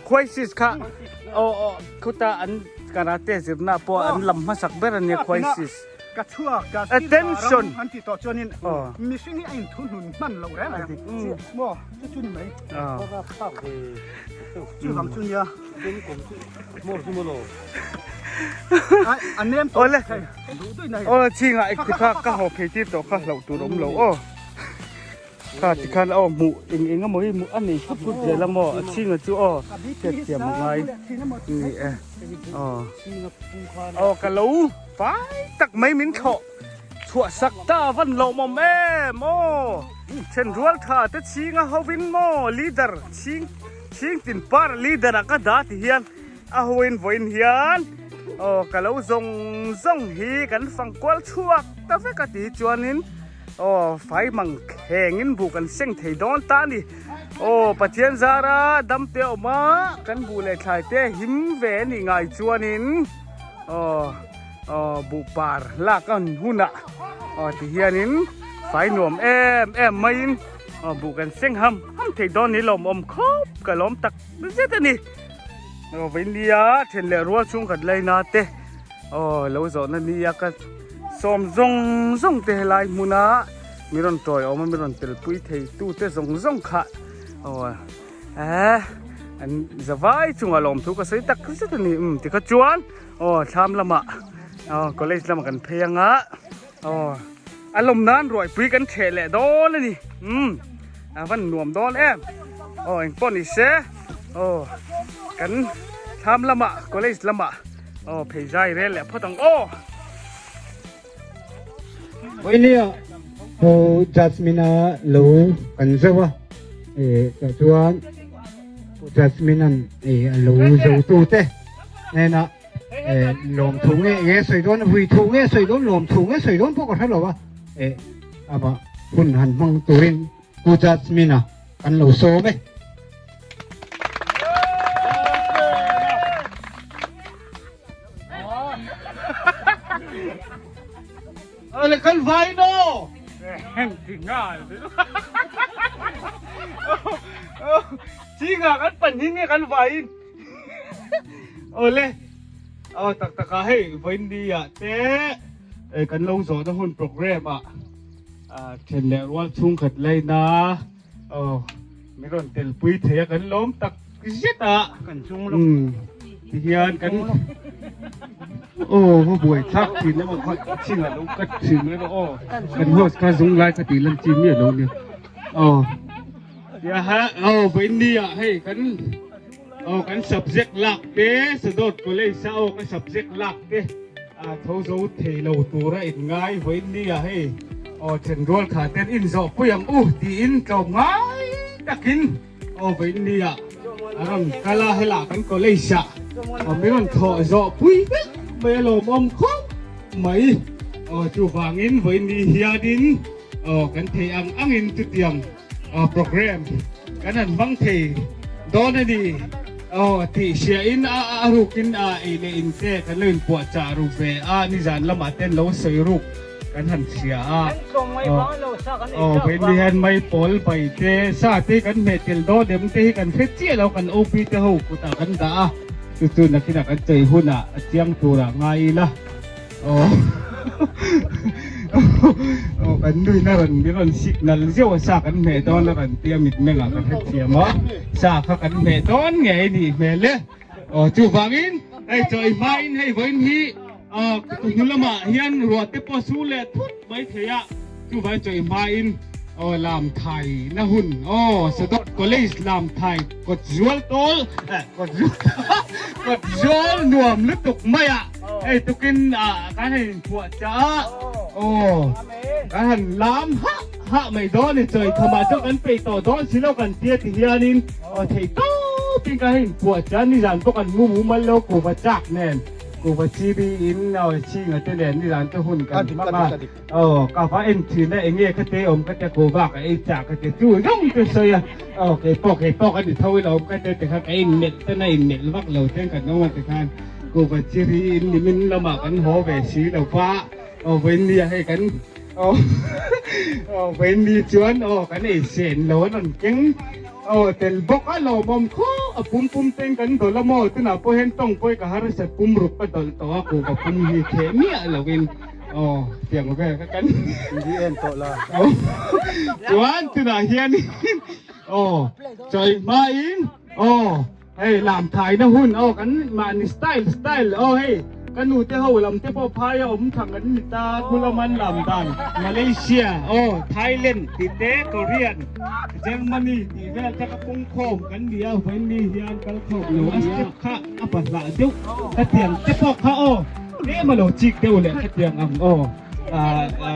crisis ka kuta an karate sirna po an lam masak beran ni crisis ka chua ka attention an ti to chonin mi singi ain thun hun man lo re na mo chu chu ni mai chu lam chu yaอันเนม โอ้เลยโอ้ชิงอ่ะไอ้ที่ข้าหอบเพจิตต่อข้าเหล่าตัวล้มเหล่าโอ้ข้าที่ข้าเอาหมูเองก็หมูอันนี้พูดเดี๋ยวละหม้อชิงอ่ะจู่อ้อเจ็บเจ็บไงนี่อ๋อกะลูไฟตักไม่มิ้นเถาะชั่วสักตาวันเหล่าหม้อแม่โม่เช่นรัวท่าแต่ชิงอ่ะเขาวินโม่ลีดเดอร์ชิงตินปาร์ลีดเดอร์ก็ได้ที่เฮียนอ่ะวินเฮียนกะเราส่งฮีกันฟังกวลชวกแต่เฟกติจวนนินไฟมังแข่งินบุกันเส้งไทยดอนตานี่ปะเทียนซาราดำเตียวมากันบุเลยถ่ายเตหิมเวนี่ไงจวนนินบุปาร์ลากันหุ่นที่เฮียนินไฟหน่วมแอมไม่ยินบุกันเส้งห้ำไทยดอนนี่ลมครบกะล้มตักไม่ใช่แต่นี่วันนี้เช่นเล่รัวชุ่งกันเลยนะเต้เราสอนนี่ยากันสมซงเตะลายมุนามีรอนตัวมันมีรอนเตลปุยเทตู้เตะซงขาอันจะไว้ชุ่งอารมณ์ทุกข์ก็ใส่ตักก็ใช่ตัวนี้ที่เขาจวนทำละมะก็เลยละมะกันเพียงอารมณ์นั้นรวยปุยกันเฉลโดนเลยนี่วันหน่วมโดนเอ็งป้อนอีเซ่กันทำละมะก็เลยละมะเพย์ใจเร่แหละพ่อต้องวันนี้จัสมินาลูกันเจ้าวะแต่ชวนจัสมินันลูจูตูเต้เนี่ยนะลมถุงสวยโดนหุยถุงสวยโดนลมถุงสวยโดนพวกเขาหรอวะอาบะหุ่นหันมังตูรินกูจัสมินากันลูโซไหมเลยกันไฟโน่แห่งถึงง่ายจริงอ่ะกันปั่นที่นี่กันไฟ โอเล่ตักตะกาให้วันนี้เต้กันลงสอนหุ่นโปรแกรมเช่นแล้วว่าชุ่งขัดเลยนะไม่ร้อนเตลปุยเทียกันล้มตักเสียกันชุ่งลงที่เฮียนกันโอ้พ่อบวยทักทีแล้วมันค่อยชิงอ่ะลูกกัดชิงแล้วกันหัวกันสงไลกติลันจีเนี่ยลงเนี่ยเดี๋ยวฮะวันนี้ให้กันกัน subject หลักเด้สะดดก็เลยเศร้ากัน subject หลักเด้ทศเทโลตัวระอินง่ายวันนี้ให้เช่นรัวขาเต้นอินสอบผู้ยังตีอินเจ้าง่ายตะกินวันนี้รำกะลาให้หลักกันก็เลยสะไม่ต้องถอดสอบผู้ไม่หลอมอมคบไม่จู่ฟังอินวันนี้เฮียดินกันเทียงอังอินจุดเตียงโปรแกรมกันนั้นบางทีโดนดีที่เชียอินรูกินเอเลอินเต้กันเล่นปวดจารูเฟนี่จานละมาเต้นแล้วเสียรูกันหันเสียเป็นดิฮันไม่ปอลไปเต้ซาเต้กันเมติลโดเดมเต้กันเฟเจียแล้วกันโอปีเต้หูกุตากันด่าจู่ๆนักที่นักกันใจหุ่นเจียงตัวละไงล่ะกันด้วยนะกันมีคนสิกนั่นเจ้าสากันเมตอนแล้วกันเตรียมมิดเมล่ะกันเทียมอ่ะสากันเมตอนไงนี่เมล่จู่ฟังอินไอ้จอยมาอินให้วันนี้ตุนละมาเฮียนรัวเตปอสูเลทุบไม่เทียจู่ฟังจอยมาอินลามไทยนะหุ่นสะดดก็เลยลามไทยกดจวลโตลกดจวลนวมลึกตุกไม่ไอ้ตุกินกันให้ปวดจ้ากันลามฮะไม่โดนเลยเจอธรรมะเจ้ากันไปต่อโดนสิแล้วกันเตี้ยที่เฮียนินเที่ยวเป็นกันให้ปวดจ้านี่จานพวกกันงูมันแล้วกูมาจักแน่นกูมาชีบีอินชิงเตเดนนี่จานจะหุ่นกันมากกาฟ้าเอ็นทีนั่นเองเนี่ยก็เตะก็จะกูบ้าไอ้จักก็จะจู่ย่องจะเสียเคปอกกันดิเท่าเราก็จะแต่ข้างไอ้เน็ตแต่ในเน็ตวักเราเท่งกันน้องมันแต่กันกูมาชีบีอินนี่มันละมากันหัวเวสีเราฟ้าเว้นเดียให้กันเว้นดีจวนกันไอ้เส้นโหลนั่นเก่งเต็มบกเราบอมคู่ปุ่มเต็งกันตัวละโมตัวน่ะพอเห็นต้องไปกับฮาร์สปุ่มรูปก็ตัวกูกับปุ่มฮีเคมีอะไรวินเสียงแก่กันดีเอ็นตัวละจวนตัวน่ะเฮียนี่จอยมาอินให้ลามถ่ายนะหุ่นกันมาในสไตล์ให้กันดูเจ้าลำเจ้าพ่อพายทางกันมิตาคุลมันลำดันมาเลเซียไทยแลนด์ติเต้เกาหลีเยอรมนีที่แม่จะกระปุงโคมกันเดียววันนี้เฮียนกันโคมหนูอัสเจ็บข้าอัปลาเดียวกระเทียมเจ้าพ่อข้าเนี่ยมาโลจิกเดียวเลยกระเทียม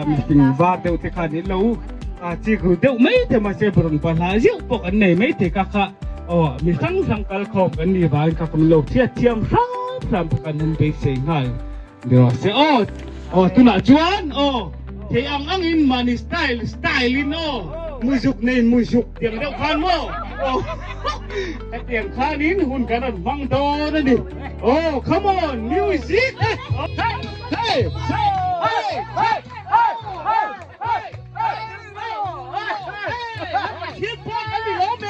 มีสิ่งว่าเดียวที่ข้านี่เราจิกเดียวไม่แต่มาเชื่อปรุงปลาเยอะพวกอันไหนไม่ที่ข้ามีทั้งกันโคมกันนี่บ้านข้าเป็นโลกเทียมพร้อมกันนั่นเป็นสิ่งง่ายเดี๋ยวเสียตัวน่ะจวนที่อังอินมานี่สไตล์ลินมุจุกนี่มุจุกเตียงเดียวกันมั้งแต่เตียงข้านี้หุ่นกันนั่นฟังโตนั่นดิcome on music heyฮิปฮอปกันดิโอเม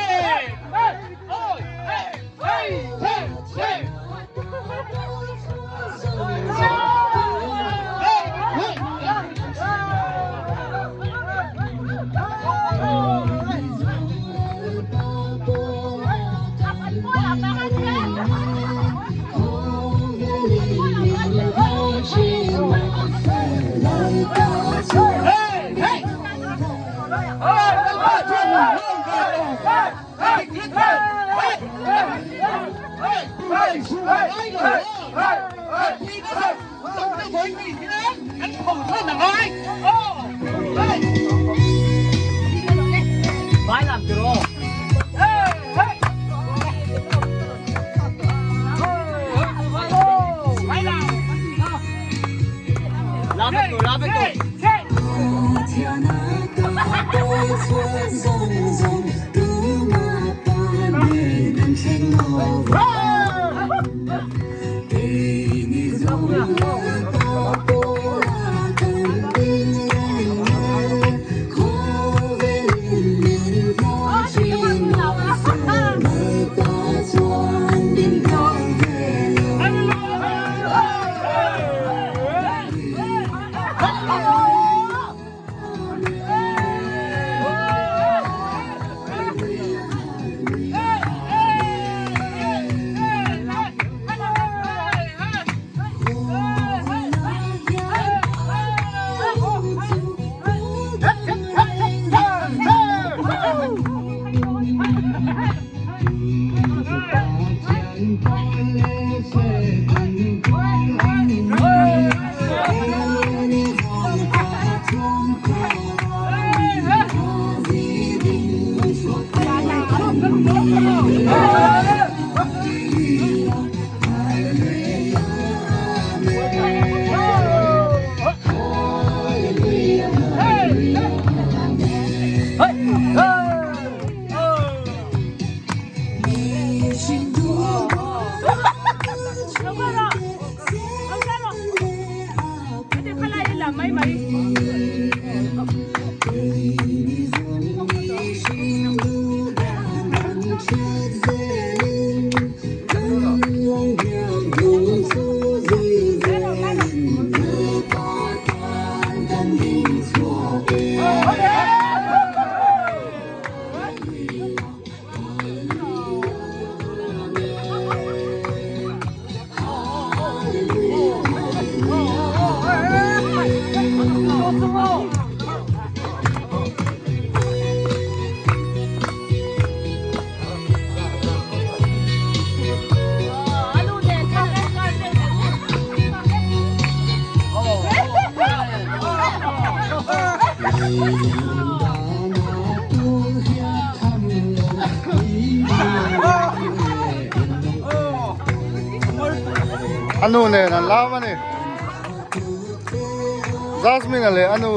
anu ne nan lawa ne Jasmine ale anu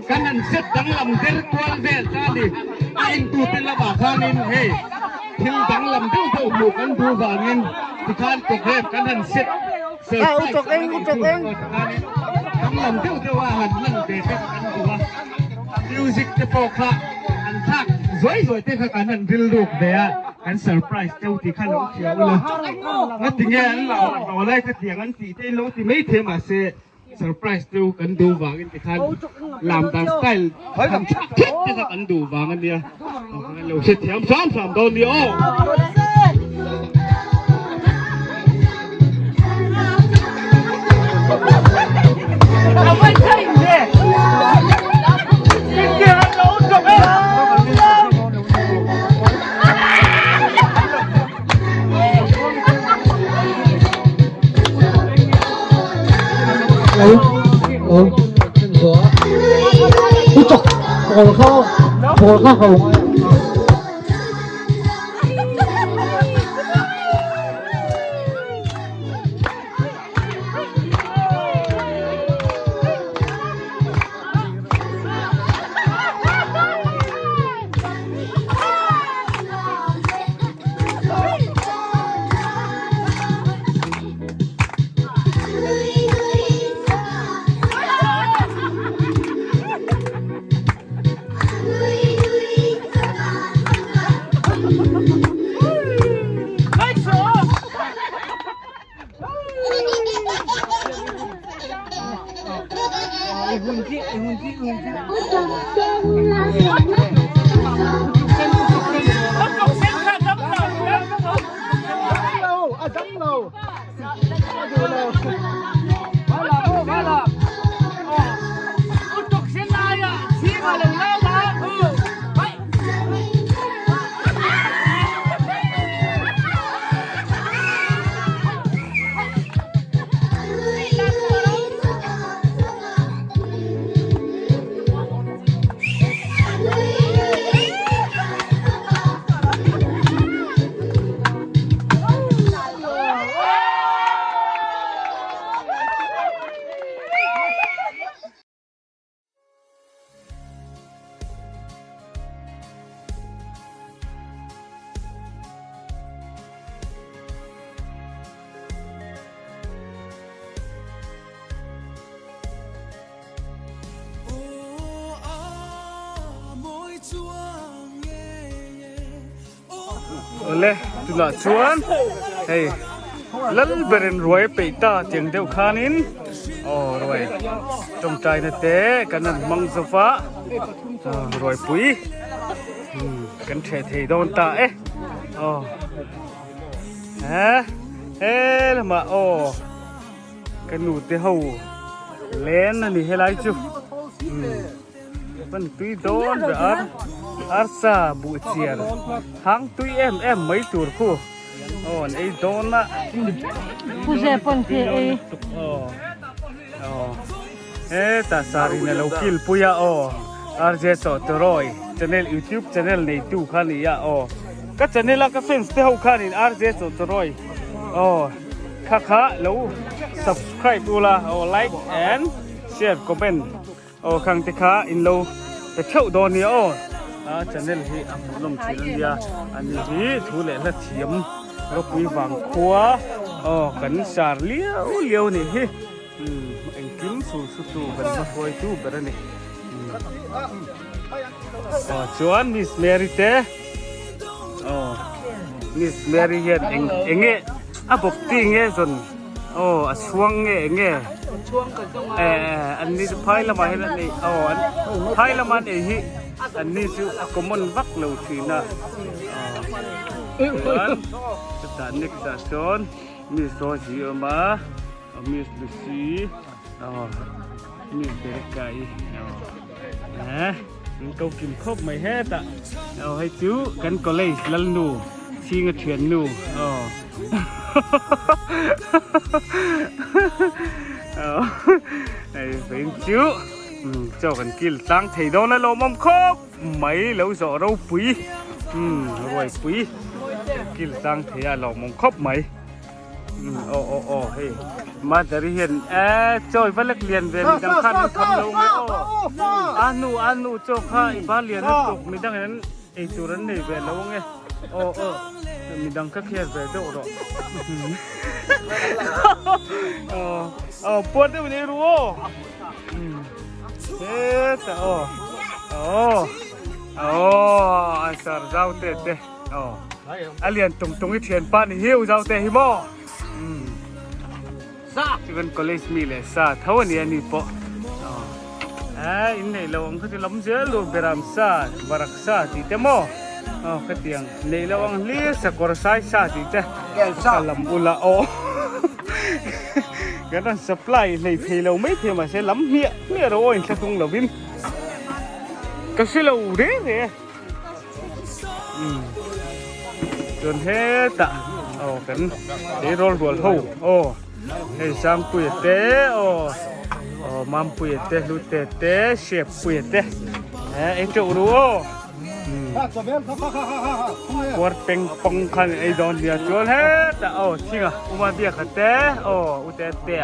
kanan set dang lam der tual vel tadi aing tu tela ba khanin he thil dang lam deu deu mu kan du wangin tikhan to grep kanan set utok eng dang lam deu deu wa han lang te te kan du wa music te po kha an thak zoi zoi te kha kanan dil luk de a kan surprise teu tikhan lo chia ula ngatinge an la lai ka tiang an ti te lo ti mei the ma se surprise tu kan du wangin tikhan làm tang style tham chắc thiết cho các anh đủ vàng anh đi lâu sẽ thiam xóm đâu đi ô Ủa không ole tuna chuan hey lal beren roi pe ta cheng deuh khanin roi trong trai na te kanan mang sofa roi pui kan thei don ta lama kan nu te ho len ani helai chu pan tui don be arsa bu chiar hang tui em mấy tur khu ei don na Puse pon pe ta sari na lo kil puya RJ so toroi channel YouTube channel nei tu khani ya ka channel ka fans te ho khanin RJ so toroi kha lo subscribe ula like and share comment khang te kha in lo te theu don ni channel hi amlom thiran ya ani hi thule la thiam ro pui wang khua kan sar liao ni hi anh kiếm su tu gần nó thôi tu bữa này chuan Miss Mary te Miss Mary hiện anh nghe bọc ti nghe rồi xuông nghe anh đi phai làm hay là này anh phai làm anh ấy anh đi chịu có món vắt lẩu thủy nè chuan ta next station Miss Rosie mà Miss Lucy Miss Berekai những câu kim khốc mày hết ạ hay chú cắn có lấy lăn nụ chi ngật thuyền nụ này với chú cho cần kia tăng thầy đó là lò mâm khóc mấy lâu rõ đâu quý rồi quý kia tăng thầy à lò mâm khóc mấy hey mà dari hiện chơi vẫn lắc liền về mình đang khăn không lâu mấy anu cho khai ba liền nó tục mình đang đến ấy chủ人này về lâu nghe mình đang cắt kia về đâu rồi buồn đấy mìnhรู้thế anh sợ giao tệ anh liền tung cái chuyện pan hiu giao tệ hi mo chỉ cần college mi lệ sa thâu anh em po in này lâu ông cứ lắm dễ luôn beram sa barak sa thì thế mo cái tiếng này lâu ông li sa korsai sa thì thế làm ula cái đó supply này thì lâu mấy thì mà sẽ lắm mía rồi sẽ tung lâu vin cái sẽ lâu đấy thế chuẩn hết tạ cái để roll roll hậu hey sam puye te mam puye te lu te chef puye te ei chỗ ru quạt peng pong khan ei don dia chol he ta chinga uma bia khate ute te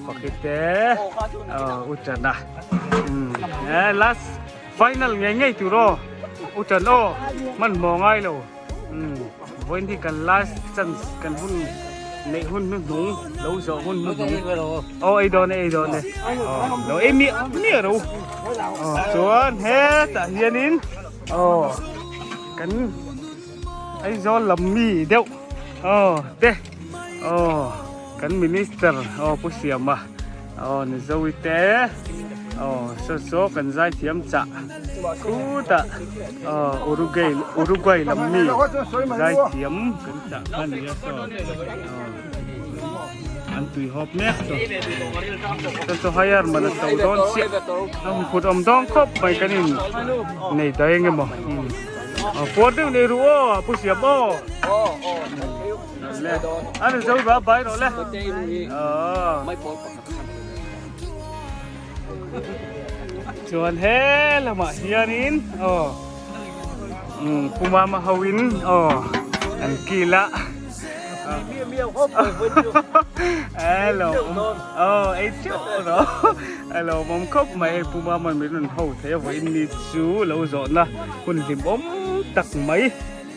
pakite utana last final ngay tu ro utan man mo ngai lo when thì cần last chance cần hun này hun nước đúng lâu rồi hun nước đúng ấy đó này lâu em mía đâu chuan hết tại hiền in cắn ấy do làm mì đeo đây cắn minister pusiam mà này dâu té số cần giải thiểm chạ cú ta Uruguay làm mì giải thiểm cần chạ cần gì đó anh tùy hộp nét rồi tôi cho hay mà nó tàu đón xịn ông phụt ông đón khóc mấy cái này đây nghe mà phốt đấy này rùa pusiam anh dâu bà bài rồi lên chuan he lama hianin pumama hawin an kila hello ấy chú đó hello mong khóc mày pumama mình lần hậu thế với ni chú lâu rồi na kun tìm bom tắc mấy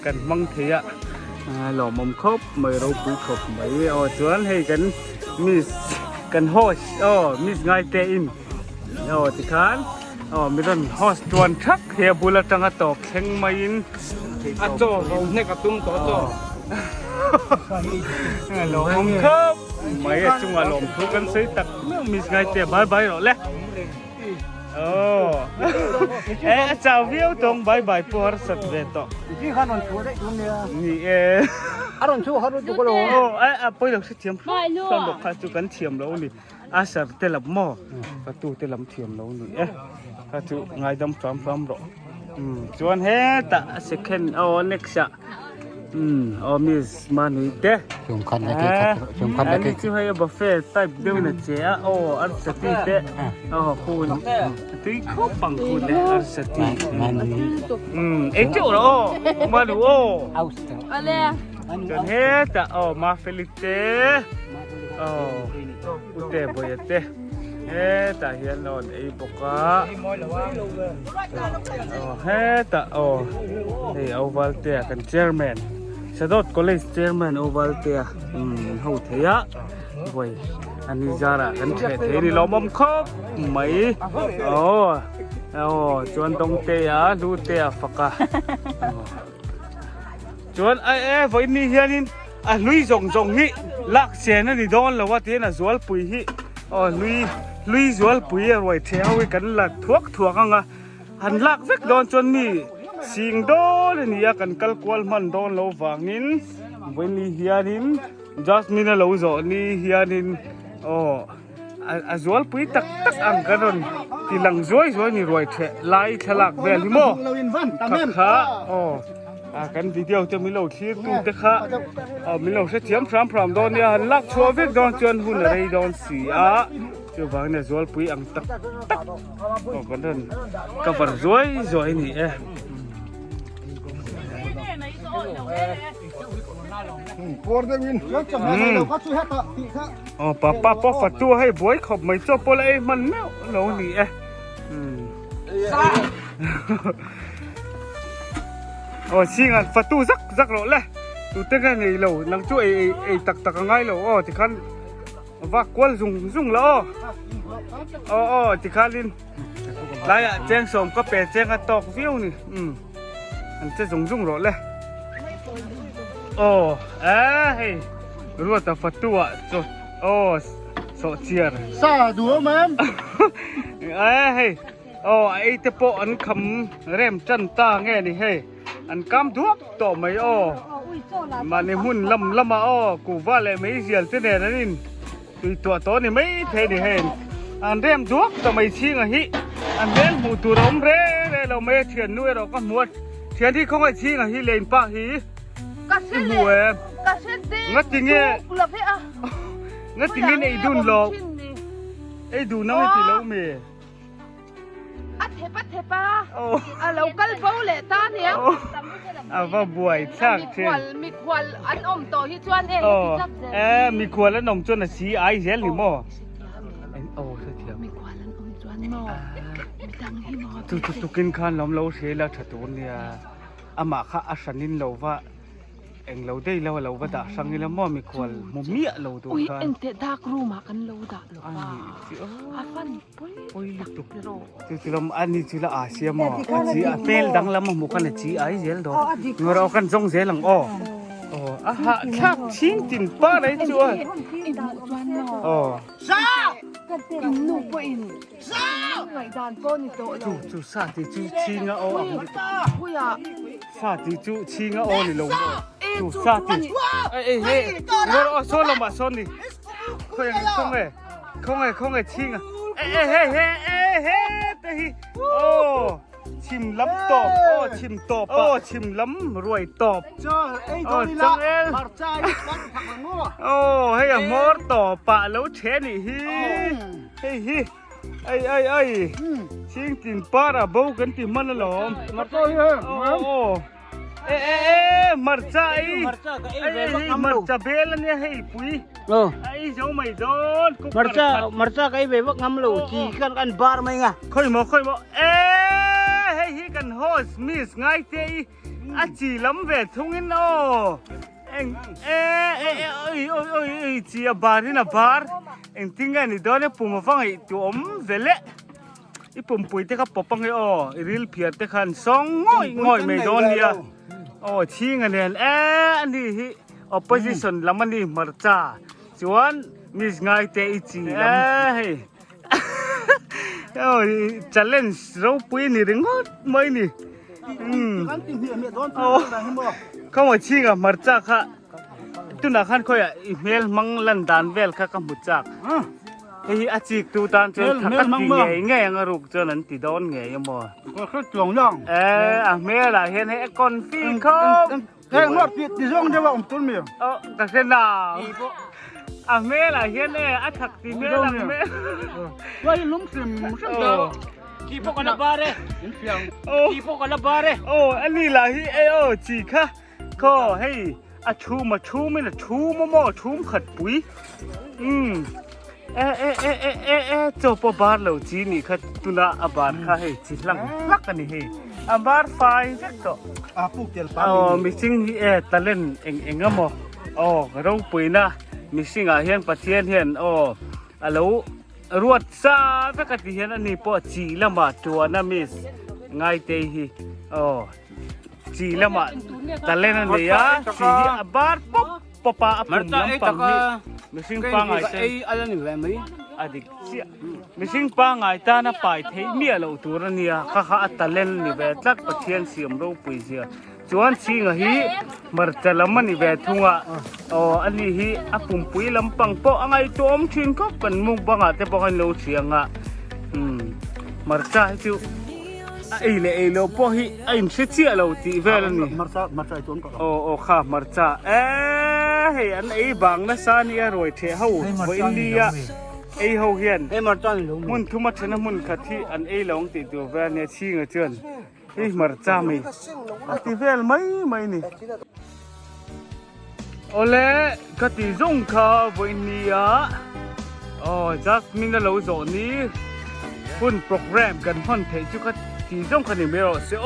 cần măng thế ạ hello mong khóc mày đâu cũng khóc mấy chuan hay miss cần host miss ngay te in thì khán mình host tuần thắc hè bula tanga tộc khen main à cho rồi này cả tung to cho lồng khớp mấy chung là lồng thuốc cắn sấy tật mình ngay tiệm bye bye rồi lẽ chào view tông bye bye por sat về to nè bây giờ sẽ thiểm xong được khai chú cắn thiểm lâu nè sợ tên là mò và tu tên làm thiểm lâu nè khai chú ngay đâm phàm rồi chuan hết ta second next Miss Manu te. Ani tu hai buffet type deu na che ar sati te. Khun. Tui kho pang khun le ar sati. Chu ro. Malu Ale. Chuan hết ta ma felite. Ute boyate. Ta hian on ei boka. Ta ei oval te kan chairman. Sadot College Chairman Ovaltia hậu thế á vậy anh đi ra là anh trẻ thế thì lo mâm khóc mấy chuan đông tê á lu tê à phật à chuan ai với ni hianin lui rong hi lạc xe nó đi đón là what thế là zual pui hi lui zual pui rồi theo cái cắn là thuốc ang à hắn lạc vết đón chuan ni Sing do ni ya kan kalkwal man don lo wangin when hianin Jasmine lo zo ni hianin azwal pui tak ang karon tilang zoi ni roi the lai thalak vel hi mo kha kan video te mi lo thlir tu te kha mi lo se thiam phram don ya han lak chho vek don chuan hun rei don si a chu wang ne zwal pui ang tak kan don cover zoi ni papa po phát tua hay bối khop mấy cho po lại mình mèo lâu nỉ xin ăn phát tu rắc lộ lẹ tu tên cái này lâu nắng chú ấy tắc ngay lâu thì khăn vác quần dùng lỡ thì khăn lên lại ạ chén sôm có bè chén ăn tọc view nè anh sẽ dùng lộ lẹ hey rồi ta phát tua so cheer Sa đúa mà em hey ai te po anh khăm rem chân ta nghe đi hey anh cam thuốc tổ mấy mà này hun lâm mà cụ va lại mấy giền thế này nín tùy tua to này mấy thế này hey anh rem thuốc tổ mấy chi ngà hi anh đến hù tù đống rê đây là mấy thiền nuôi rồi con muôn thiền thì không phải chi ngà hi lên pa hi mùa em ngất tiếng nghe ngất tiếng nghe này đun lò ấy đun nó thì lâu mì thế pa lâu cắt bầu lệ ta nè vào buổi chắc thế mi qual ăn to hi chuan mi qual ăn chuan là xí ai dễ lì mò thế thiệt mi qual ăn chuan mò mi tăng hi mò tu kinh khan lắm lâu thế là thật tuôn nè mà khá asanin lâu va anh lâu đây lâu và đã sang như mò mi qual một mía lâu tu ui anh te dark room mà kan lâu đã lo afan ôi tu làm anh chỉ là Asia mò chỉ apel đắng lắm mà một con là chỉ ai dễ đó người đó con rong dễ lắm hạ chắc chín tiền ba đấy chưa sao nụ quên sao ngày đàn con thì chú sa thì chú chi ngã ui à sa thì chú chi ngã này lồng chú sa thì người đó xôn làm mà xôn đi không hề chi ngã chim lắm tọp chim tọp chim lắm ruồi tọp cho đi la mặt trai bắt thằng mua hay là mót tọp bạ lấu chế nỉ hi ai xin tìm ba là bầu cần tìm mân là lòm mặt tôi mặt trai mặt trai bé lên nha hay quý ai giống mày rồi mặt trai cái về bắc ngắm lẩu chỉ cần ăn bar mày à khơi mò hey hi kan host miss ngay thế chỉ lắm về thung in anh ôi chỉ bar na bar anh tin ngay ni đó pum mà phăng ấy tụi về lẽ pum pui te ka popang ấy real phiat te khan song ngồi mày đó nia โอ้ชิงอันเนี่ยอันนี้ฮิ opposition ลำมันนี่มาจ้าส่วนมิสไงเตอีจีเฮ้ยโอ้challenge เราปุ้ยนี่เรื่องงดไม่นี่โอ้เขาว่าชิงอ่ะมาจ้าค่ะตุนักขันคอยอีเมลมังลันดานเวลค่ะกำบุจักเฮ้ยอาจิกตูตานจนทักกันตีไงยังรุกจนนั้นตีโดนไงยังบ่ก็คือจวงย่องเมลล่ะเห็นให้ก่อนฟิงเขาแค่นวดที่ช่องจะว่าต้นเมียตักเส้นดาวเมลล่ะเห็นอัทักตีเมลล่ะเมลว่าลุ่มสิมซึ่งเดียวกี่พวกกันละบาร์เลยกี่พวกกันละบาร์เลยอันนี้ล่ะฮิจีค่ะก็ให้ชูมาชูไม่ละชูมอชูขัดปุ๋ยจบปบาร์แล้วจีนี่ค่ะตุนาบาร์ค่ะให้จีหลักกันนี่ให้บาร์ไฟสักตัวพูดเดียวมิซิงตะเล่นเองก็มเราปุ๋ยนะมิซิงเฮียนปะเทียนเฮียนแล้วรวดซาสักทีเฮียนอันนี้พอจีละมาตัวนะมิสง่ายเตยจีละมาตะเล่นอันนี้จีบาร์ปุ๊บปะปุ่มลำปังนี่มิซิงปังไงเต้อะไรนี่แหวนมั้ยadik sia missing pa ngai ta na pai thei mia lo tur ania kha talen ni ve tlak pathian siam ro pui sia chuan chi nga hi mar chalam ni ve thunga ani hi apum pui lampang po angai tom thin ko kan mung banga te po kan lo chianga mar cha chu ai lo po hi aim se chia lo ti vel ni mar cha ton ko kha mar cha hey an ei bang na sa ni roi the ho bo india ei ho hian ei mar chan lo mun thuma thena mun khathi an ei long ti tu ve ne chi nga chen ei mar cha mi ti vel mai ni ole ka ti zong kha bo india just min la lo zo ni pun program kan hon the chu ka ti zong kha ni me ro se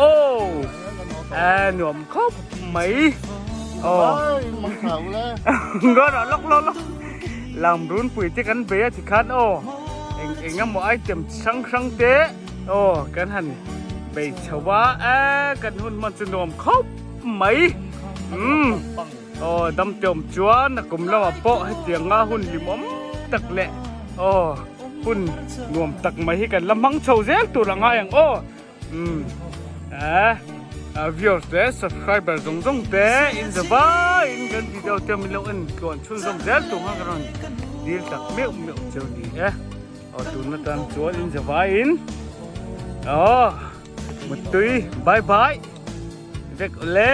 nuam khop maiมันขาวแล้วก็ล็อกลำรุนปุ๋ยที่กันเบียที่คันเอ็งงั้นหมอไอเต็มช่างเตะกันหันไปชาวะกันหุ่นมันจะนวมครบไหมดำจมจวนกลุ่มเราโปะให้เสียงหุ่นลิมตักแหละหุ่นนวมตักไหมให้กันลำมังโชว์เซลตัวละง่ายอย่างviewers there subscribers zong there in the bar in gan video te milo in kon chun zong there tu ha ron deal tak meu cheu ni tu na tan chuan in the bar in mutui bye vek le